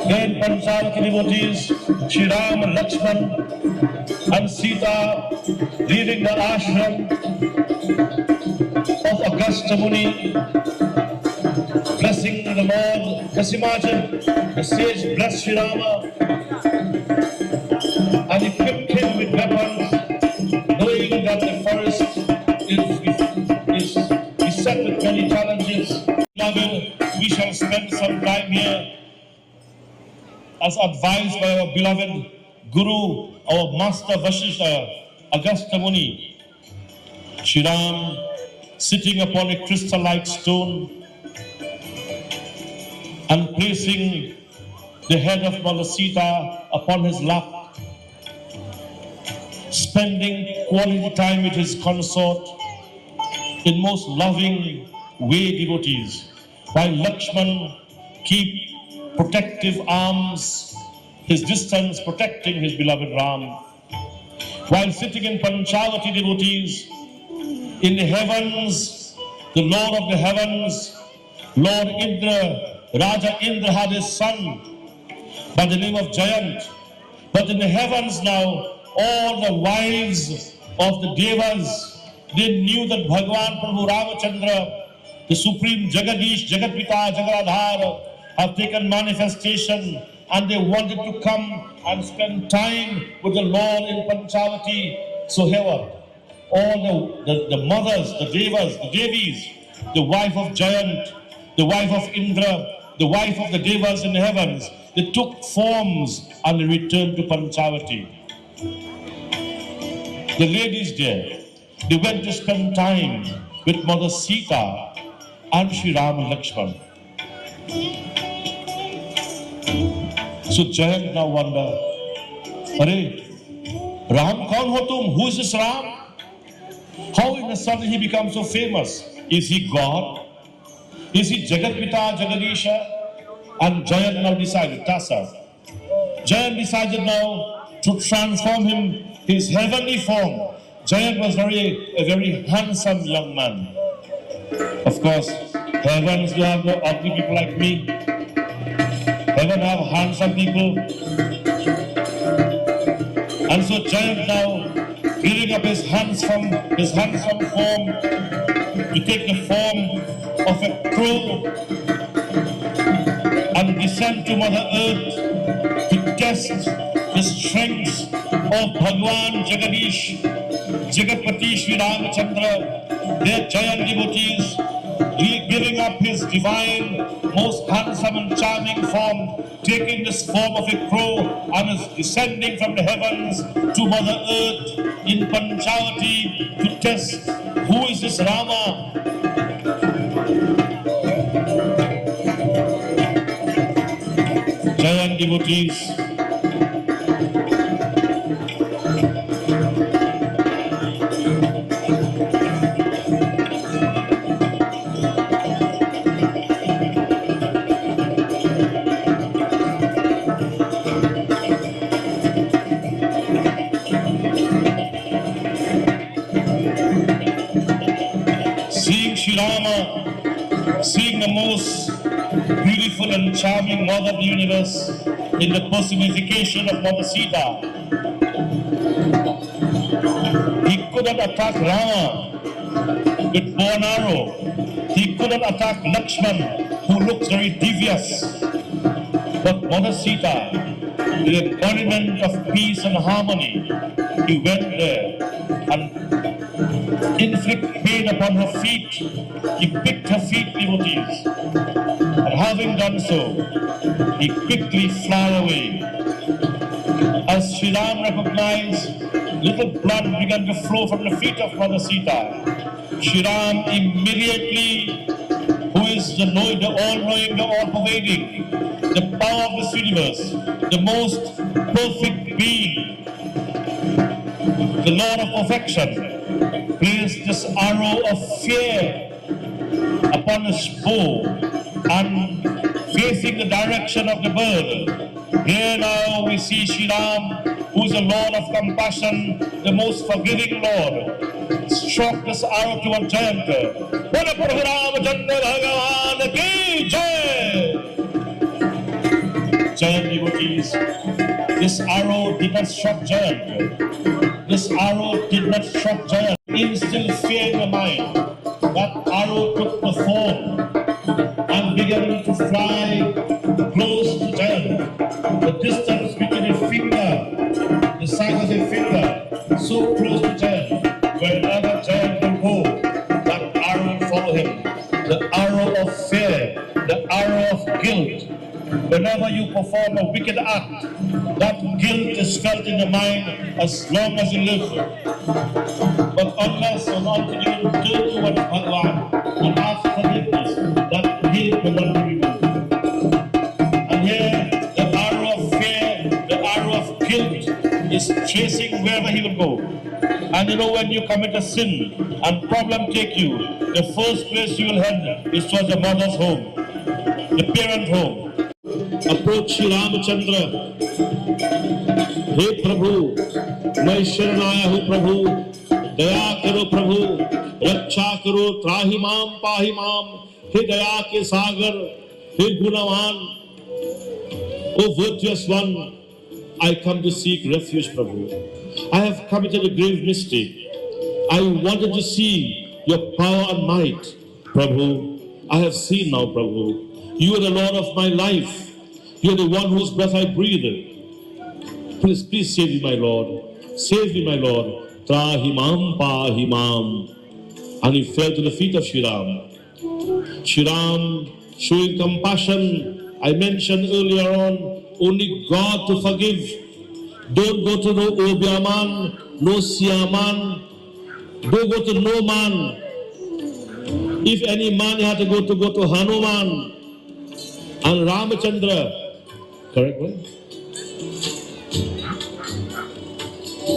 [SPEAKER 1] Then Panchavati devotees, Shri Rama, Lakshmana and Sita leaving the ashram of Agastya Muni, blessing the Lord. Just imagine the sage blessed Shri Rama and equipped him with weapons, knowing that the forest is set with many challenges. Beloved, we shall spend some time here as advised by our beloved Guru, our Master Vasishtha, Agastya Muni. Shri Ram sitting upon a crystal-like stone and placing the head of Mother Sita upon his lap, spending quality time with his consort in most loving way devotees, while Lakshman keep protective arms, his distance protecting his beloved Ram. While sitting in Panchavati devotees, in the heavens, the Lord of the heavens, Lord Indra, Raja Indra had his son by the name of Jayanta. But in the heavens now, all the wives of the Devas, they knew that Bhagavan Prabhu Ramachandra, the Supreme Jagadish, Jagatpita, Jagaradhar, have taken manifestation, and they wanted to come and spend time with the Lord in Panchavati. So here were all the mothers, the Devas, the Devis, the wife of Jayanta, the wife of Indra, the wife of the Devas in the heavens. They took forms and they returned to Panchavati. The ladies there, they went to spend time with Mother Sita and Shri Rama and Lakshmana. So Jayant now wonder, Arey, Ram kaun ho tum? Who is this Ram? How in a sudden he becomes so famous? Is he God? Is he Jagatpita, Jagadisha? And Jayant now decided, Tasa. Jayant decided now to transform his heavenly form. Jayant was a very handsome young man. Of course, heavens do have no ugly people like me. Heaven have handsome people. And so Jayant now giving up his handsome form to take the form of a crow and descend to Mother Earth to test the strength of Bhagwan Jagadish, Jagatpati Sri Ramachandra, their Jayant devotees, giving up his divine, most handsome and charming form, taking this form of a crow and is descending from the heavens to Mother Earth in Panchavati to test who is this Rama. Jayant devotees, seeing Shri Rama, seeing the most beautiful and charming Mother of the universe in the personification of Mother Sita. He couldn't attack Rama with bow and arrow. He couldn't attack Lakshmana, who looks very devious. But Mother Sita, the embodiment of peace and harmony, he went there and inflict pain upon her feet. He picked her feet, devotees. And having done so, he quickly fly away. As Sri Ram recognized, little blood began to flow from the feet of Mother Sita. Sri Ram immediately, who is the all-knowing, the all-pervading, the power of this universe, the most perfect being, the Lord of perfection, placed this arrow of fear upon his bow and facing the direction of the bird. Here now we see Sri Ram, who is the Lord of compassion, the most forgiving Lord, struck this arrow to a Jayanta. Bolo Prabhu Ramachandra Bhagavan ki Jai! Jayant devotees, this arrow did not struck Jayant. This arrow did not struck Jayant. Instill fear in the mind. That arrow took the form and began to fly close to Jayant. The distance between a finger, the size of a finger, so close to Jayant. Wherever Jayant will go, that arrow will follow him. The arrow of fear, the arrow of guilt. Whenever you perform a wicked act, that guilt is felt in the mind as long as you live. But unless and until you turn towards Bhagavan and ask forgiveness, that guilt will not be removed. And here, the arrow of fear, the arrow of guilt is chasing wherever he will go. And you know, when you commit a sin and problem take you, the first place you will head is towards the mother's home, the parent home. Approach Sri Ramachandra. Hey Prabhu, मैं शरण आया हूँ प्रभु, दया करो प्रभु, रक्षा करो, त्राहि माम पाहि माम, हे दया के सागर, हे गुणवान, O virtuous one, I come to seek refuge, Prabhu. I have committed a grave mistake. I wanted to see your power and might, Prabhu. I have seen now, Prabhu. You are the Lord of my life. You are the one whose breath I breathe. Please, please save me, my Lord. Save me, my Lord. Trahi mam pahi mam. And he fell to the feet of Sri Ram. Sri Ram, showing compassion, I mentioned earlier on, only God to forgive. Don't go to no Obyaman, no Siaman. Don't go to no man. If any man had to go to Hanuman and Ramachandra. Correct one?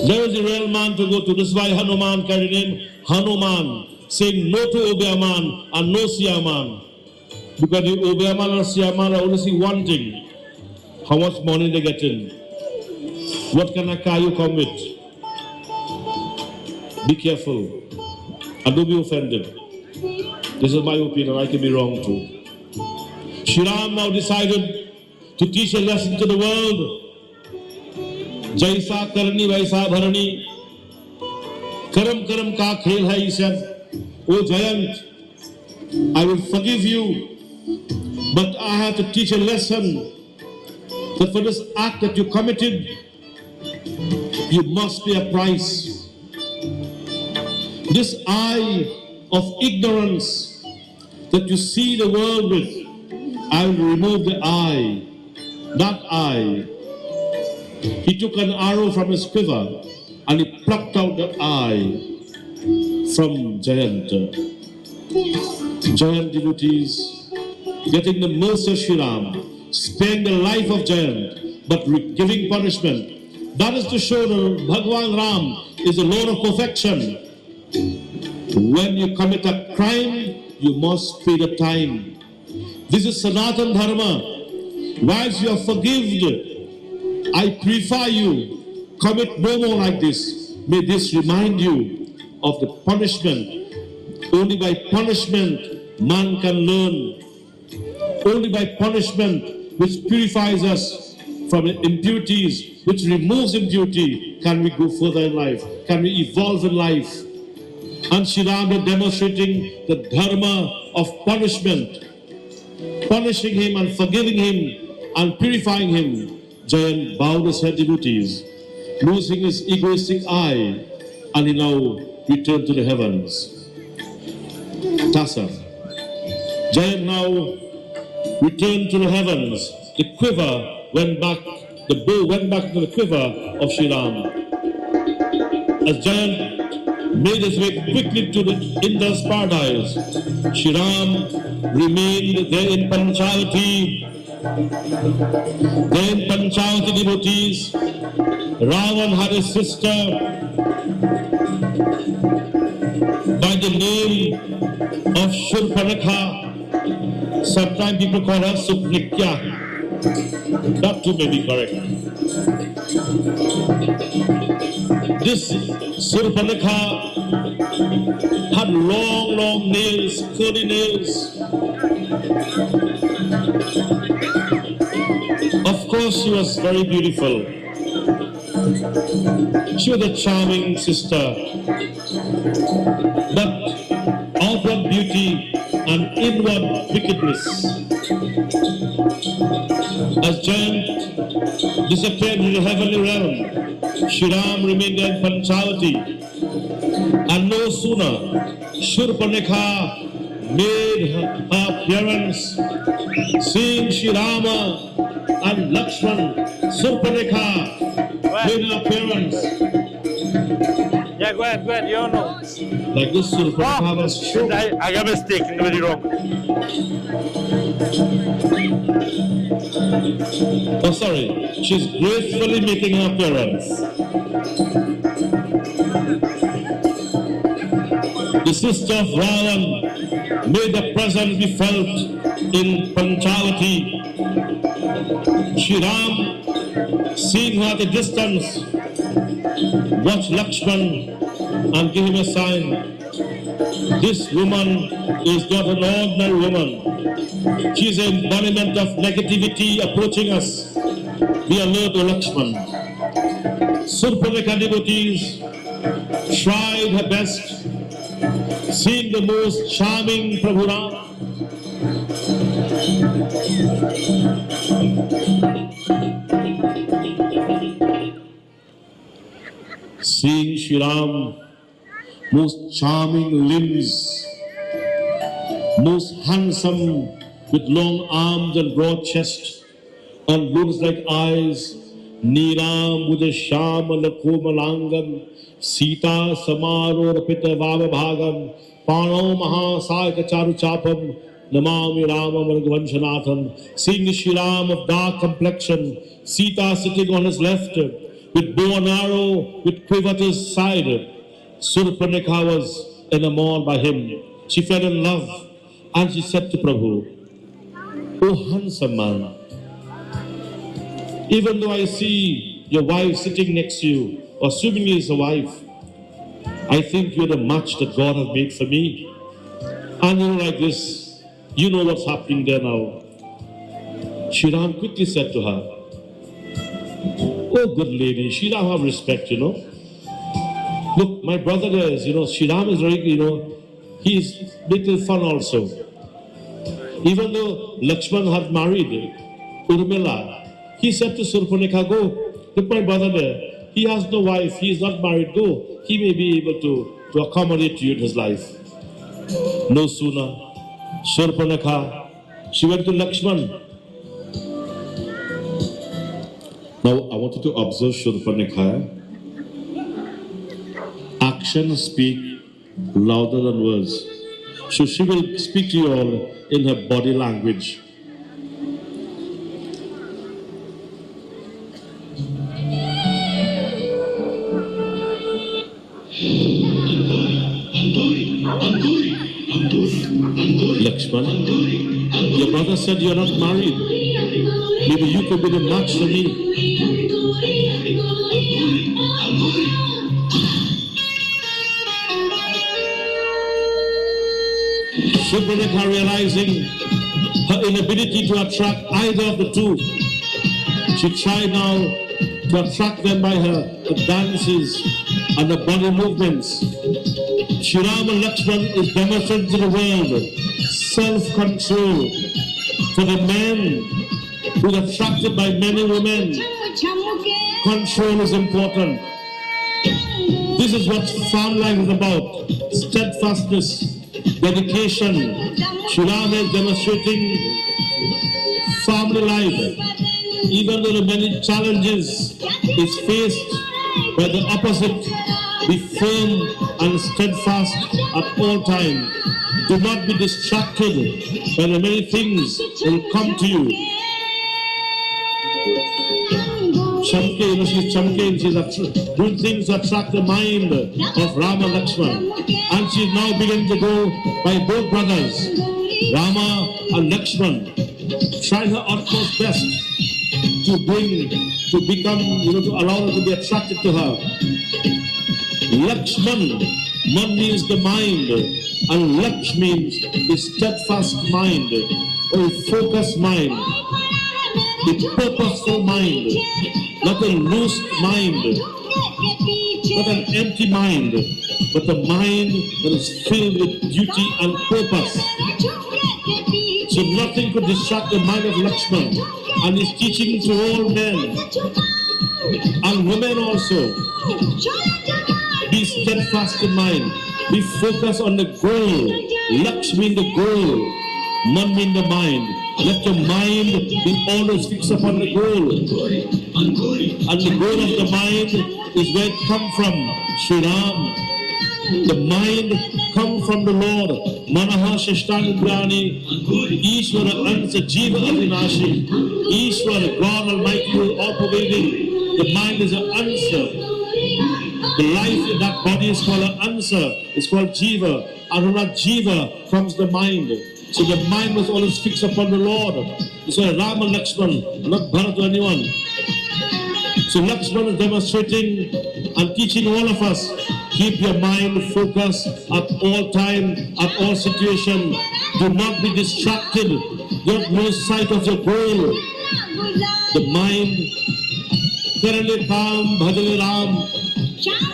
[SPEAKER 1] There is a real man to go to. This is why Hanuman carried name Hanuman, saying no to Obyaman and no Siaman. Because the Obyaman and Siaman are only see one thing: how much money they get in, what kind of car you come with. Be careful and don't be offended. This is my opinion, I can be wrong too. Sri Ram now decided to teach a lesson to the world. Jaisa karni vaisa bharani. Karam karam ka khel hai, he said. O Jayant, I will forgive you, but I have to teach a lesson that for this act that you committed, you must pay a price. This eye of ignorance that you see the world with, I will remove the eye, that eye. He took an arrow from his quiver and he plucked out the eye from Jayanta. Jayant devotees, getting the mercy of Sri Ram, sparing the life of Jayant, but giving punishment. That is to show that Bhagavan Ram is the Lord of perfection. When you commit a crime, you must pay the time. This is Sanatan Dharma. Whilst you are forgiven, I purify you. Commit no more like this. May this remind you of the punishment. Only by punishment man can learn. Only by punishment which purifies us from impurities, which removes impurity, can we go further in life, can we evolve in life. And Sri Ram is demonstrating the dharma of punishment, punishing him and forgiving him and purifying him. Jayant bowed his head, devotees, losing his egoistic eye, and he now returned to the heavens. Tassa. Jayant now returned to the heavens. The quiver went back the bow went back to the quiver of Sri Ram. As Jayanta made his way quickly to the Indra's paradise, Sri Ram remained there in Panchavati. Then Panchavati devotees, Ravana had a sister by the name of Shurpanakha. Sometimes people call her Supnikya. That too may be correct. This Surpanakha had long nails, curly nails. Of course, she was very beautiful. She was a charming sister. But outward beauty and inward wickedness. As Jayanta disappeared in the heavenly realm, Sri Ram remained in Panchavati. And no sooner Shurpanakha made her appearance, seeing Sri Rama and Lakshmana, Surpanakha made her appearance.
[SPEAKER 2] Yeah, go ahead, you don't know.
[SPEAKER 1] Like this Surpanakha was shown.
[SPEAKER 2] I got a mistake, very wrong.
[SPEAKER 1] Oh, sorry. She's gracefully making her appearance. The sister of Ravana made the presence be felt in Panchavati. Sri Ram, seeing her at a distance, watched Lakshmana and gave him a sign. This woman is not an ordinary woman. She is an embodiment of negativity approaching us. Be alert, O Lakshmana. Surpanakha devotees tried her best, seeing the most charming Prabhu Ram. Seeing Sri Ram, most charming limbs, most handsome with long arms and broad chest, and looks like eyes, Niram with a Shama Lakomalangam, Sita Samaro Rapita Vava Bhagam, Pano Maha Saika Charu Chapam, Namami Rama Margavanshanathan, seeing the Sri Ram of dark complexion, Sita sitting on his left, with bow and arrow, with quiver at his side. Surpanakha was enamored by him. She fell in love, and she said to Prabhu, "Oh handsome man, even though I see your wife sitting next to you, or assuming he is a wife, I think you're the match that God has made for me." And you know, like this, you know what's happening there now. Sri Ram quickly said to her, "Oh good lady, Sri Ram, have respect, you know. Look, my brother there is, Sri Ram is very, he's little fun also. Even though Lakshmana had married Urmila, he said to Surpanakha, go, look my brother there, he has no wife, he is not married, go, he may be able to accommodate you in his life." No sooner, Surpanakha, she went to Lakshmana. Now I want you to observe Shurpanakha. Actions speak louder than words. So she will speak to you all in her body language. Lakshmana, your brother said you're not married. Maybe you could be the match for me. Shurpanakha, realizing her inability to attract either of the two, she tried now to attract them by her dances and the body movements. Sri Rama and Lakshmana is demonstrating to the world self-control. For the man who is attracted by many women, control is important. This is what farm life is about. Steadfastness, dedication. Sri Rama is demonstrating family life. Even though the many challenges is faced by the opposite, be firm and steadfast at all times. Do not be distracted by the many things that will come to you. Chamke, she's chamking, she's doing things to attract the mind of Rama and Lakshmana. And she's now beginning to go by both brothers, Rama and Lakshmana, trying her utmost best to become, to allow her to be attracted to her. Lakshman, man means the mind, and Laksh means the steadfast mind, or a focused mind, the purposeful mind, not a loose mind, not an empty mind, but a mind that is filled with duty and purpose. So nothing could distract the mind of Lakshman, and he's teaching to all men and women also. Be steadfast in mind. Be focused on the goal. Laksh means the goal. Man means the mind. Let your mind be always fixed upon the goal. And the goal of the mind is where it comes from. Sri Ram. The mind comes from the Lord. Manaha Shashtanandrani. Ishvara Ansa Jiva Avinashi. Ishvara, God Almighty, all pervading. The mind is an answer. The life in that body is called an answer. It's called Jiva. And from that Jiva comes the mind. So the mind was always fixed upon the Lord. So Rama and Lakshmana, not Bharat or anyone. So Lakshmana is demonstrating and teaching all of us, keep your mind focused at all time, at all situation. Do not be distracted. Don't lose sight of your goal. The mind, Karale Kam, Bhajale Ram.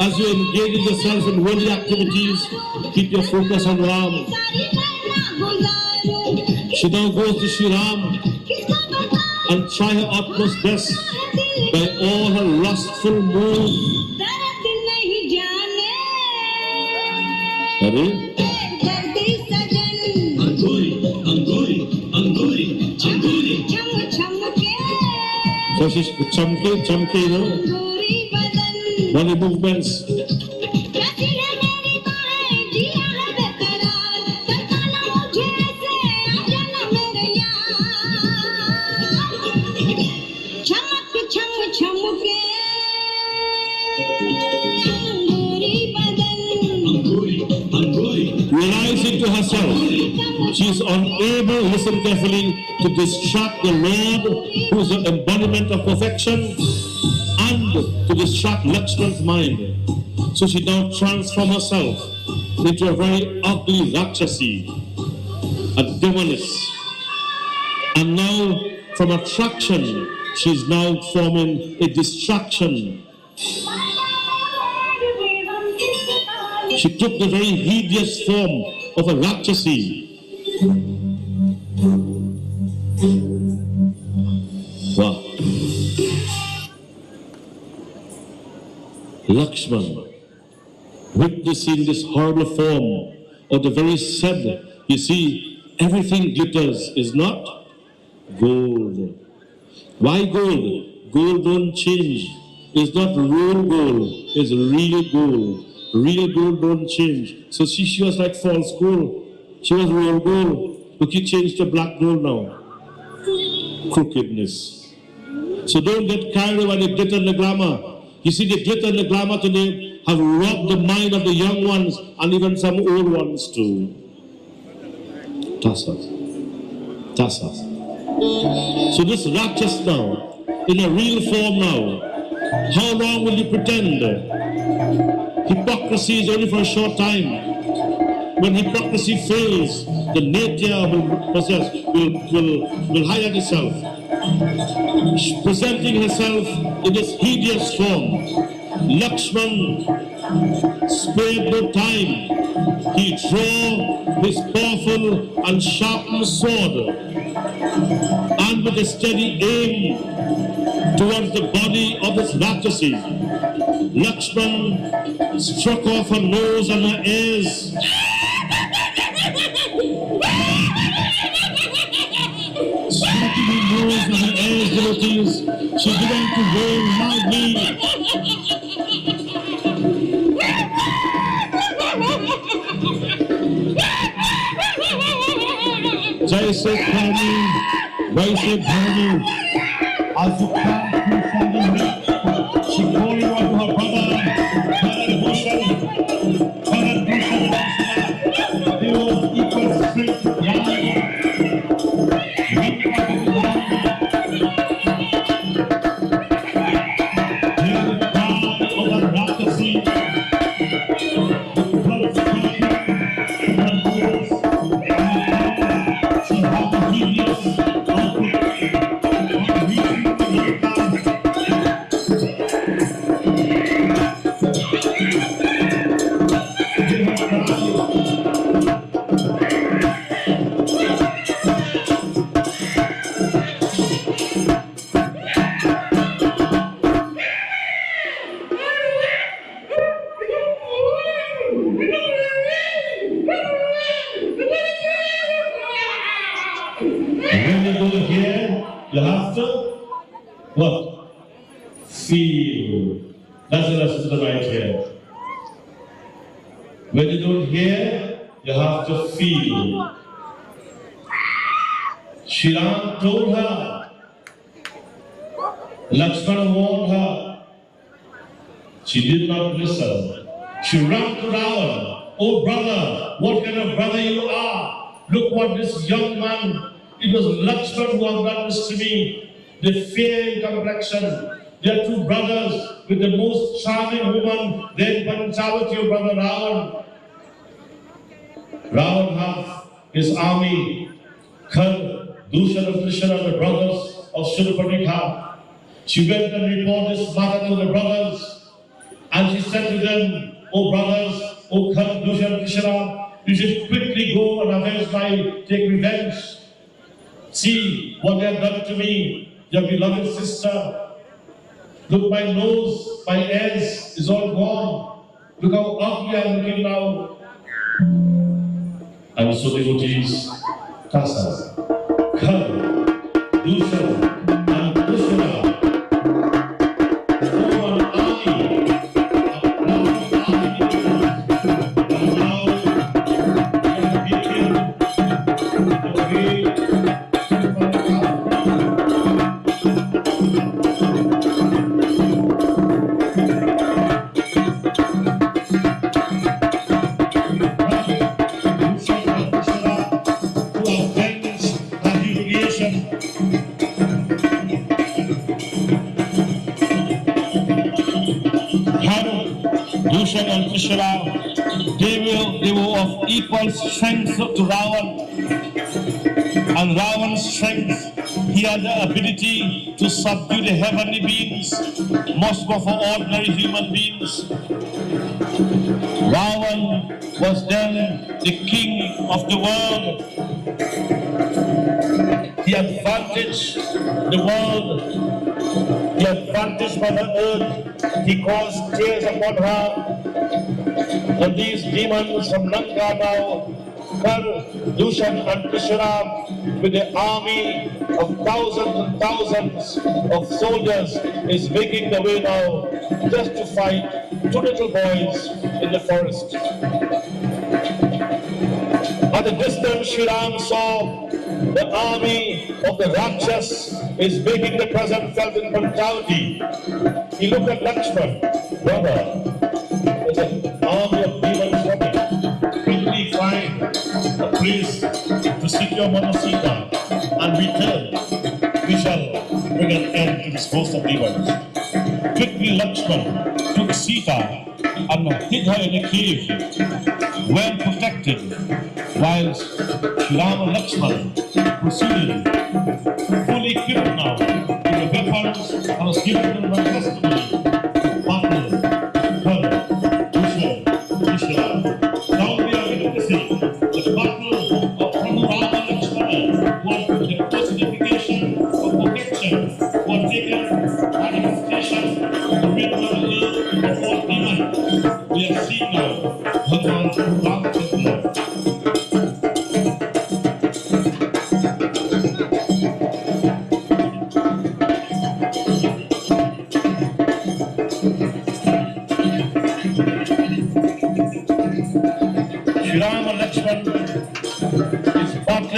[SPEAKER 1] As you engage yourself in worldly activities, keep your focus on Ram. She now goes to Sri Ram and try her utmost best by all her lustful moves. So she's chamke, body movements. Realizing to herself, she is unable, listen carefully, to distract the Lord, who is the embodiment of perfection, and to distract Lakshmana's mind. So she now transforms herself into a very ugly Rakshasi, a demoness. And now, from attraction, she is now forming a distraction. She took the very hideous form of a Rakshasi. Wow. Lakshmana, witnessing this horrible form of the very said, you see, everything glitters is not gold. Why gold? Gold don't change. It's not real gold, it's real gold. Real gold don't change. So she was like false gold. She was real gold. Look, you changed to black gold now. Crookedness. So don't get carried away by the glitter and the glamour. You see, the glitter and the glamour today have robbed the mind of the young ones and even some old ones too. Tassas. So this Rakshas now, in a real form now, how long will you pretend? Hypocrisy is only for a short time. When hypocrisy fails, the nature will hide itself, presenting herself in this hideous form. Lakshman spared no time. He drew his powerful and sharpened sword, and with a steady aim towards the body of this Rakshasi, Lakshman struck off her nose and her ears. Striking her nose and her ears, devotees, she began to wail loudly. Jaise Kani, Vaise Bhani, as you come through from the hill, she called out to her brother, Bharat Bhushan, they were equal strength, Yama. You have to what? Feel. That's the lesson tonight here. When you don't hear, you have to feel. Shri Ram told her, Lakshmana warned her. She did not listen. She ran to Ravana. Oh brother, what kind of brother you are? Look what this young man, it was Lakshmana who has done this to me. The fair in complexion. They are two brothers with the most charming woman. Then Panchavati, your brother Ravan. Ravan has his army. Khan, Dushan and Krishna are the brothers of Shurpanakha. She went and reported this matter to the brothers. And she said to them, oh brothers, oh Khan, Dushan and Krishna, you should quickly go and avenge take revenge. See what they have done to me, your beloved sister. Look, my nose, my ears is all gone. Look how ugly I am looking now. And so devotees, Kasa, Khan, Dushan, and Krishna, form an army, and now they are beating the great and Krishna, they were of equal strength to Ravan. And Ravan's strength, he had the ability to subdue the heavenly beings, much more for ordinary human beings. Ravan was then the king of the world. He advantaged the world. He advantaged Mother Earth. He caused tears upon her. And these demons from Lanka now, Kar, Dushan and Krishna, with the army of thousands and thousands of soldiers, is making the way now just to fight two little boys in the forest. At a distance, Shri Ram saw the army of the Rakshas is making the presence felt in Panchavati. He looked at Lakshmana, brother, there's an army of demons coming. Quickly find a place to secure Mother Sita and return. We shall bring an end to this host of demons. Quickly Lakshmana took Sita and hid her in a cave, well protected, whilst Rama and Lakshmana proceeded, fully equipped now, with the weapons that was given to them by testimony, battle, Bharat, Krishna. Now we are witnessing the battle of Rama and Lakshmana, who are the personification of protection, who are taken manifestation of the real world of all demons. We have seen now Bhagavan Ramleela.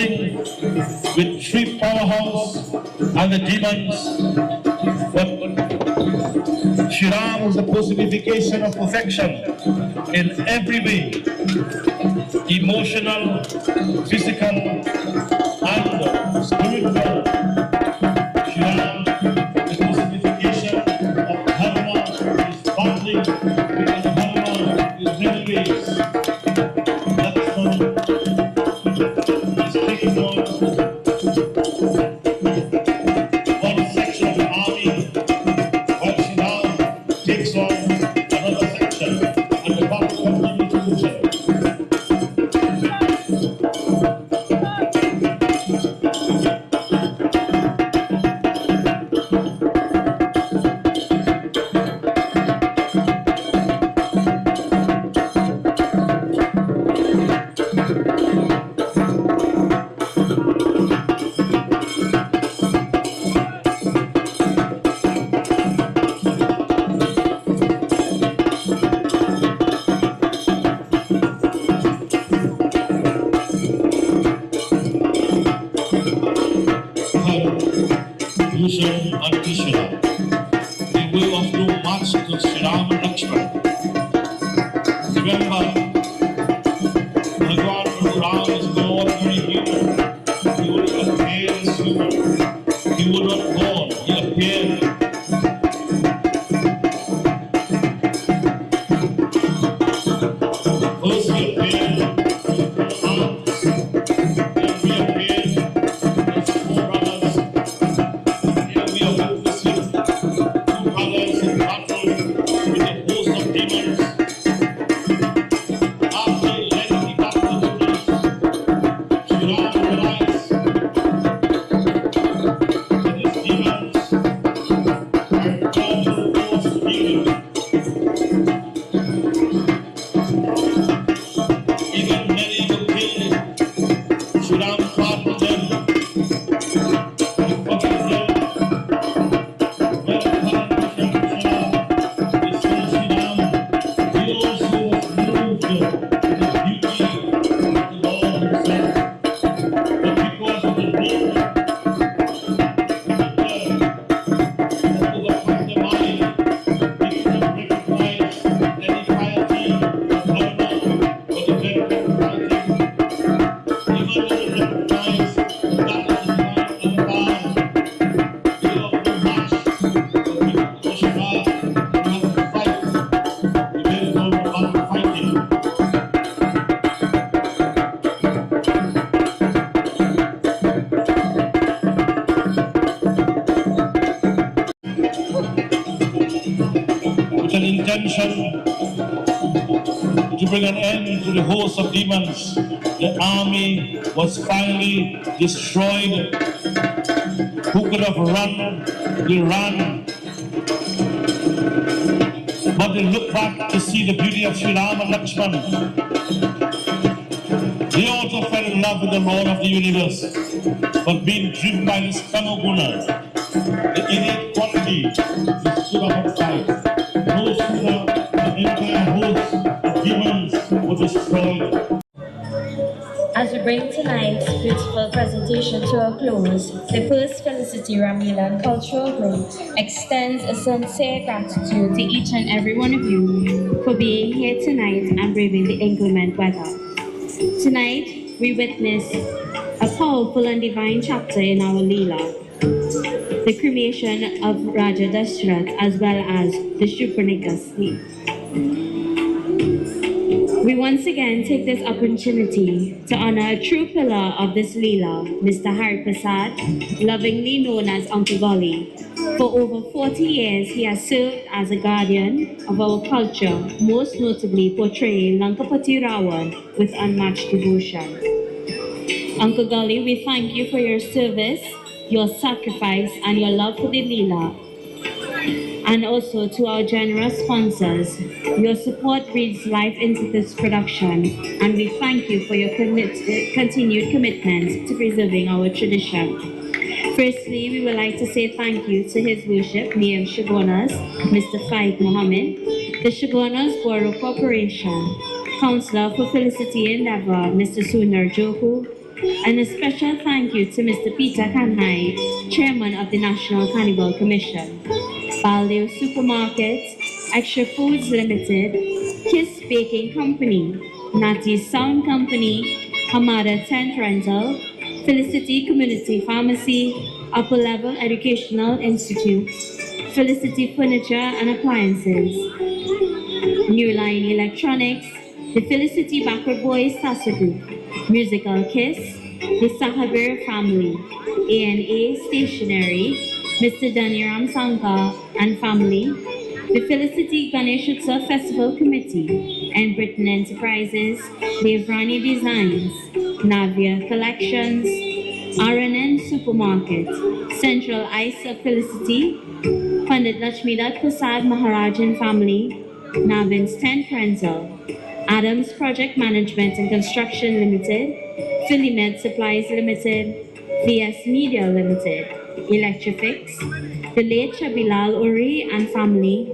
[SPEAKER 1] battling with three powerhouse and the demons. But Shri Ram is the personification of perfection in every way, emotional, physical, and spiritual. Shri Ram, the personification of Dharma, is battling with Dharma in many ways. Lakshmana is taking on one section of the army, while Shri Ram takes on another section, and the battle continues to each other. And Krishna, they will of no match to Sri Rama and Lakshmana. Remember, Bhagwan Rama is no ordinary human. He would appear as human. He would not born, he appeared. First he appeared with arms, then he appeared as four brothers. We are witnessing two brothers in battle with a host of demons. After a lengthy battle with demons, Shri Ram realized that his demons are powerful force to deal with. Even many were killed. Shri Ram pardoned them. He forgave them. With an intention to bring an end to the host of demons, the army was finally destroyed. Who could have run? They ran. But they looked back to see the beauty of Shri Ram and Lakshmana. They also fell in love with the Lord of the universe, but being driven by this Kamoguna, the innate quality, they stood up and fight. No sooner the entire host of demons was destroyed.
[SPEAKER 3] As we bring tonight's beautiful presentation to a close, the First Felicity Ramleela and Cultural Group extends a sincere gratitude to each and every one of you for being here tonight and braving the inclement weather. Tonight, we witness a powerful and divine chapter in our Leela, the cremation of Raja Dashrath as well as the Shurpanakha sleep. We once again take this opportunity to honor a true pillar of this Leela, Mr. Hari Prasad, lovingly known as Uncle Golly. For over 40 years, he has served as a guardian of our culture, most notably portraying Lankapati Ravan with unmatched devotion. Uncle Golly, we thank you for your service, your sacrifice, and your love for the Leela. And also to our generous sponsors, your support breathes life into this production, and we thank you for your continued commitment to preserving our tradition. Firstly, we would like to say thank you to His Worship, Mayor of Shagonas, Mr. Faik Mohammed, the Shagonas Borough Corporation, Councillor for Felicity Endeavour, Mr. Sunar Johu, And a special thank you to Mr. Peter Kanhai, Chairman of the National Carnival Commission, Baldeo Supermarket, Extra Foods Limited, Kiss Baking Company, Natty Sound Company, Hamada Tent Rental, Felicity Community Pharmacy, Upper Level Educational Institute, Felicity Furniture and Appliances, New Line Electronics, the Felicity Backward Boys Salsa Group, Musical Kiss, the Sahabir Family, A&A Stationery, Mr. Daniram Sankar and Family, the Felicity Ganeshotsav Festival Committee, and Britain Enterprises, Devrani Designs, Navia Collections, RNN Supermarket, Central Ice of Felicity, Pandit Lakshmana Prasad Maharaj and Family, Navin's Tent Rental, Adams Project Management and Construction Limited, Philimed Supplies Limited, VS Media Limited, Electrifix, the late Shabilal Uri and Family,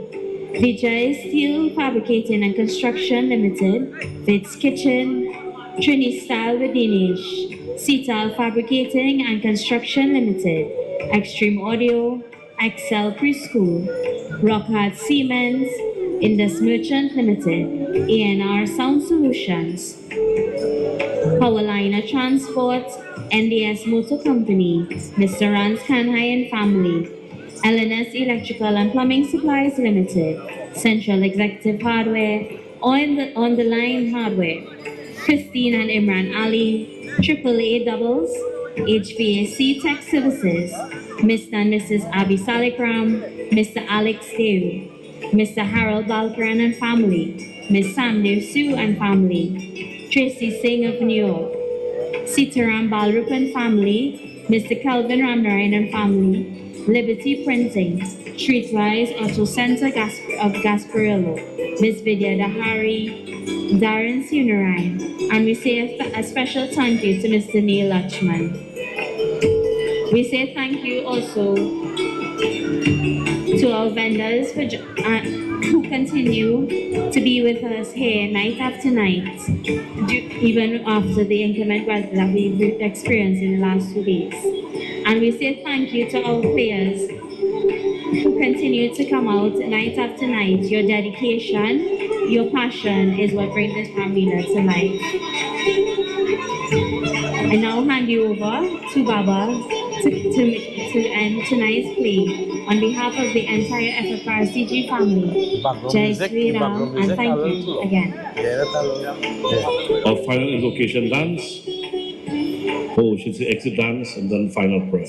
[SPEAKER 3] Vijay Steel Fabricating and Construction Limited, Vit's Kitchen, Trini Style with Dinesh, Sita Fabricating and Construction Limited, Extreme Audio, Excel Preschool, Rockhard Siemens, Indus Merchant Limited, ANR Sound Solutions, Powerliner Transport, NDS Motor Company, Mr. Rans Kanhai and Family, LNS Electrical and Plumbing Supplies Limited, Central Executive Hardware, On the Line Hardware, Christine and Imran Ali, AAA Doubles, HVAC Tech Services, Mr. and Mrs. Abhi Salikram, Mr. Alex Dev, Mr. Harold Balkaran and Family, Ms. Samdev Sue and Family, Tracy Singh of New York, Sitaram Balrup and Family, Mr. Calvin Ramnarayan and Family, Liberty Printing, Streetwise Auto Center of Gasparillo, Ms. Vidya Dahari, Darren Sunarayan, and we say a special thank you to Mr. Neil Lakshman. We say thank you also to our vendors who continue to be with us here night after night, even after the inclement weather that we've experienced in the last 2 days. And we say thank you to our players who continue to come out night after night. Your dedication, your passion is what brings this Ramleela to life. I now hand you over to Baba to end tonight's play. On behalf of the entire FFRCG family, Jai Sri Ram, and thank you again.
[SPEAKER 1] Our final invocation dance, we should say exit dance, and then final prayer.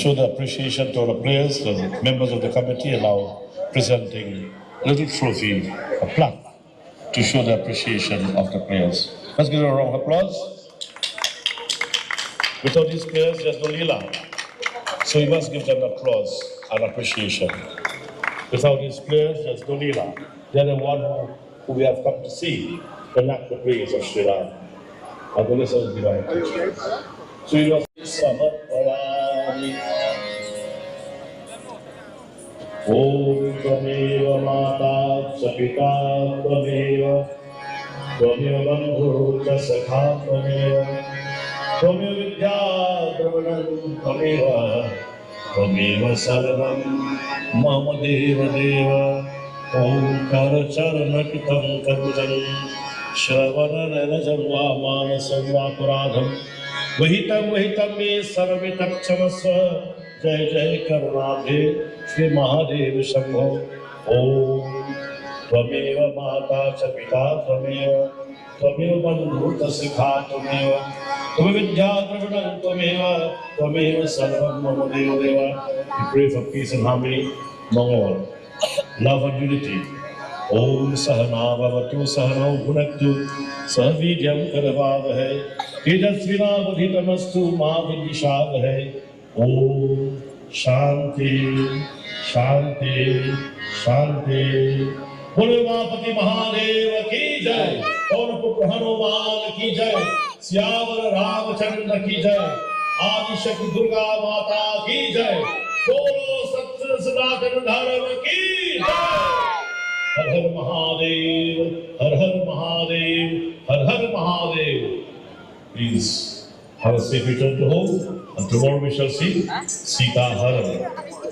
[SPEAKER 1] show the appreciation to our players, the members of the committee are now presenting a little trophy, a plaque, to show the appreciation of the players. Let's give them a round of applause. Without these players, there's no Leela. So we must give them applause and appreciation. Without these players, there's no Leela. They're the one who we have come to see, the natural praise of Sri Rama. And the listen of divine teachings. So we must Samatparani. Om Tvameva Mata Sapita Tvameva Tvameva Bandhu Sakha Tvameva Tvameva Vidya Dravanam Tvameva Tvameva Sarvam Mama Deva Deva Om Karacharanakitam Karujam Shravana Ranajam Vamana Samvapuradham Vahitam Me Sarvitak Chamasva Jai Jai Karunabhe Shri Mahadev Shambho Om Tvameva Mata Chapita Tvameva Tvameva Bandhuta Sikha Tvameva Tvameva Vidya Dravanam Tvameva Tvameva Sarvam Mama Deva Deva. We pray for peace and harmony among all, love and unity. Om Sahana Bhavatu Sahana Bhunaktu Sahavidyam Karavavahe Tejasvinavadhitamastu Ma Vidishavahe. Om Shanti Shanti Shanti. Bole Mahapati Mahadeva ki jai, Pawan Putra Hanuman ki jai, Syavar Ramachandra ki jai, Adi Shakti Durga Mata ki jai, Bolo Satsya Sanatana Dharma ki jai. Har Har Mahadev, Har Har Mahadev, Har Har Mahadev. Please have a safe return to home, and tomorrow we shall see Sita Haram.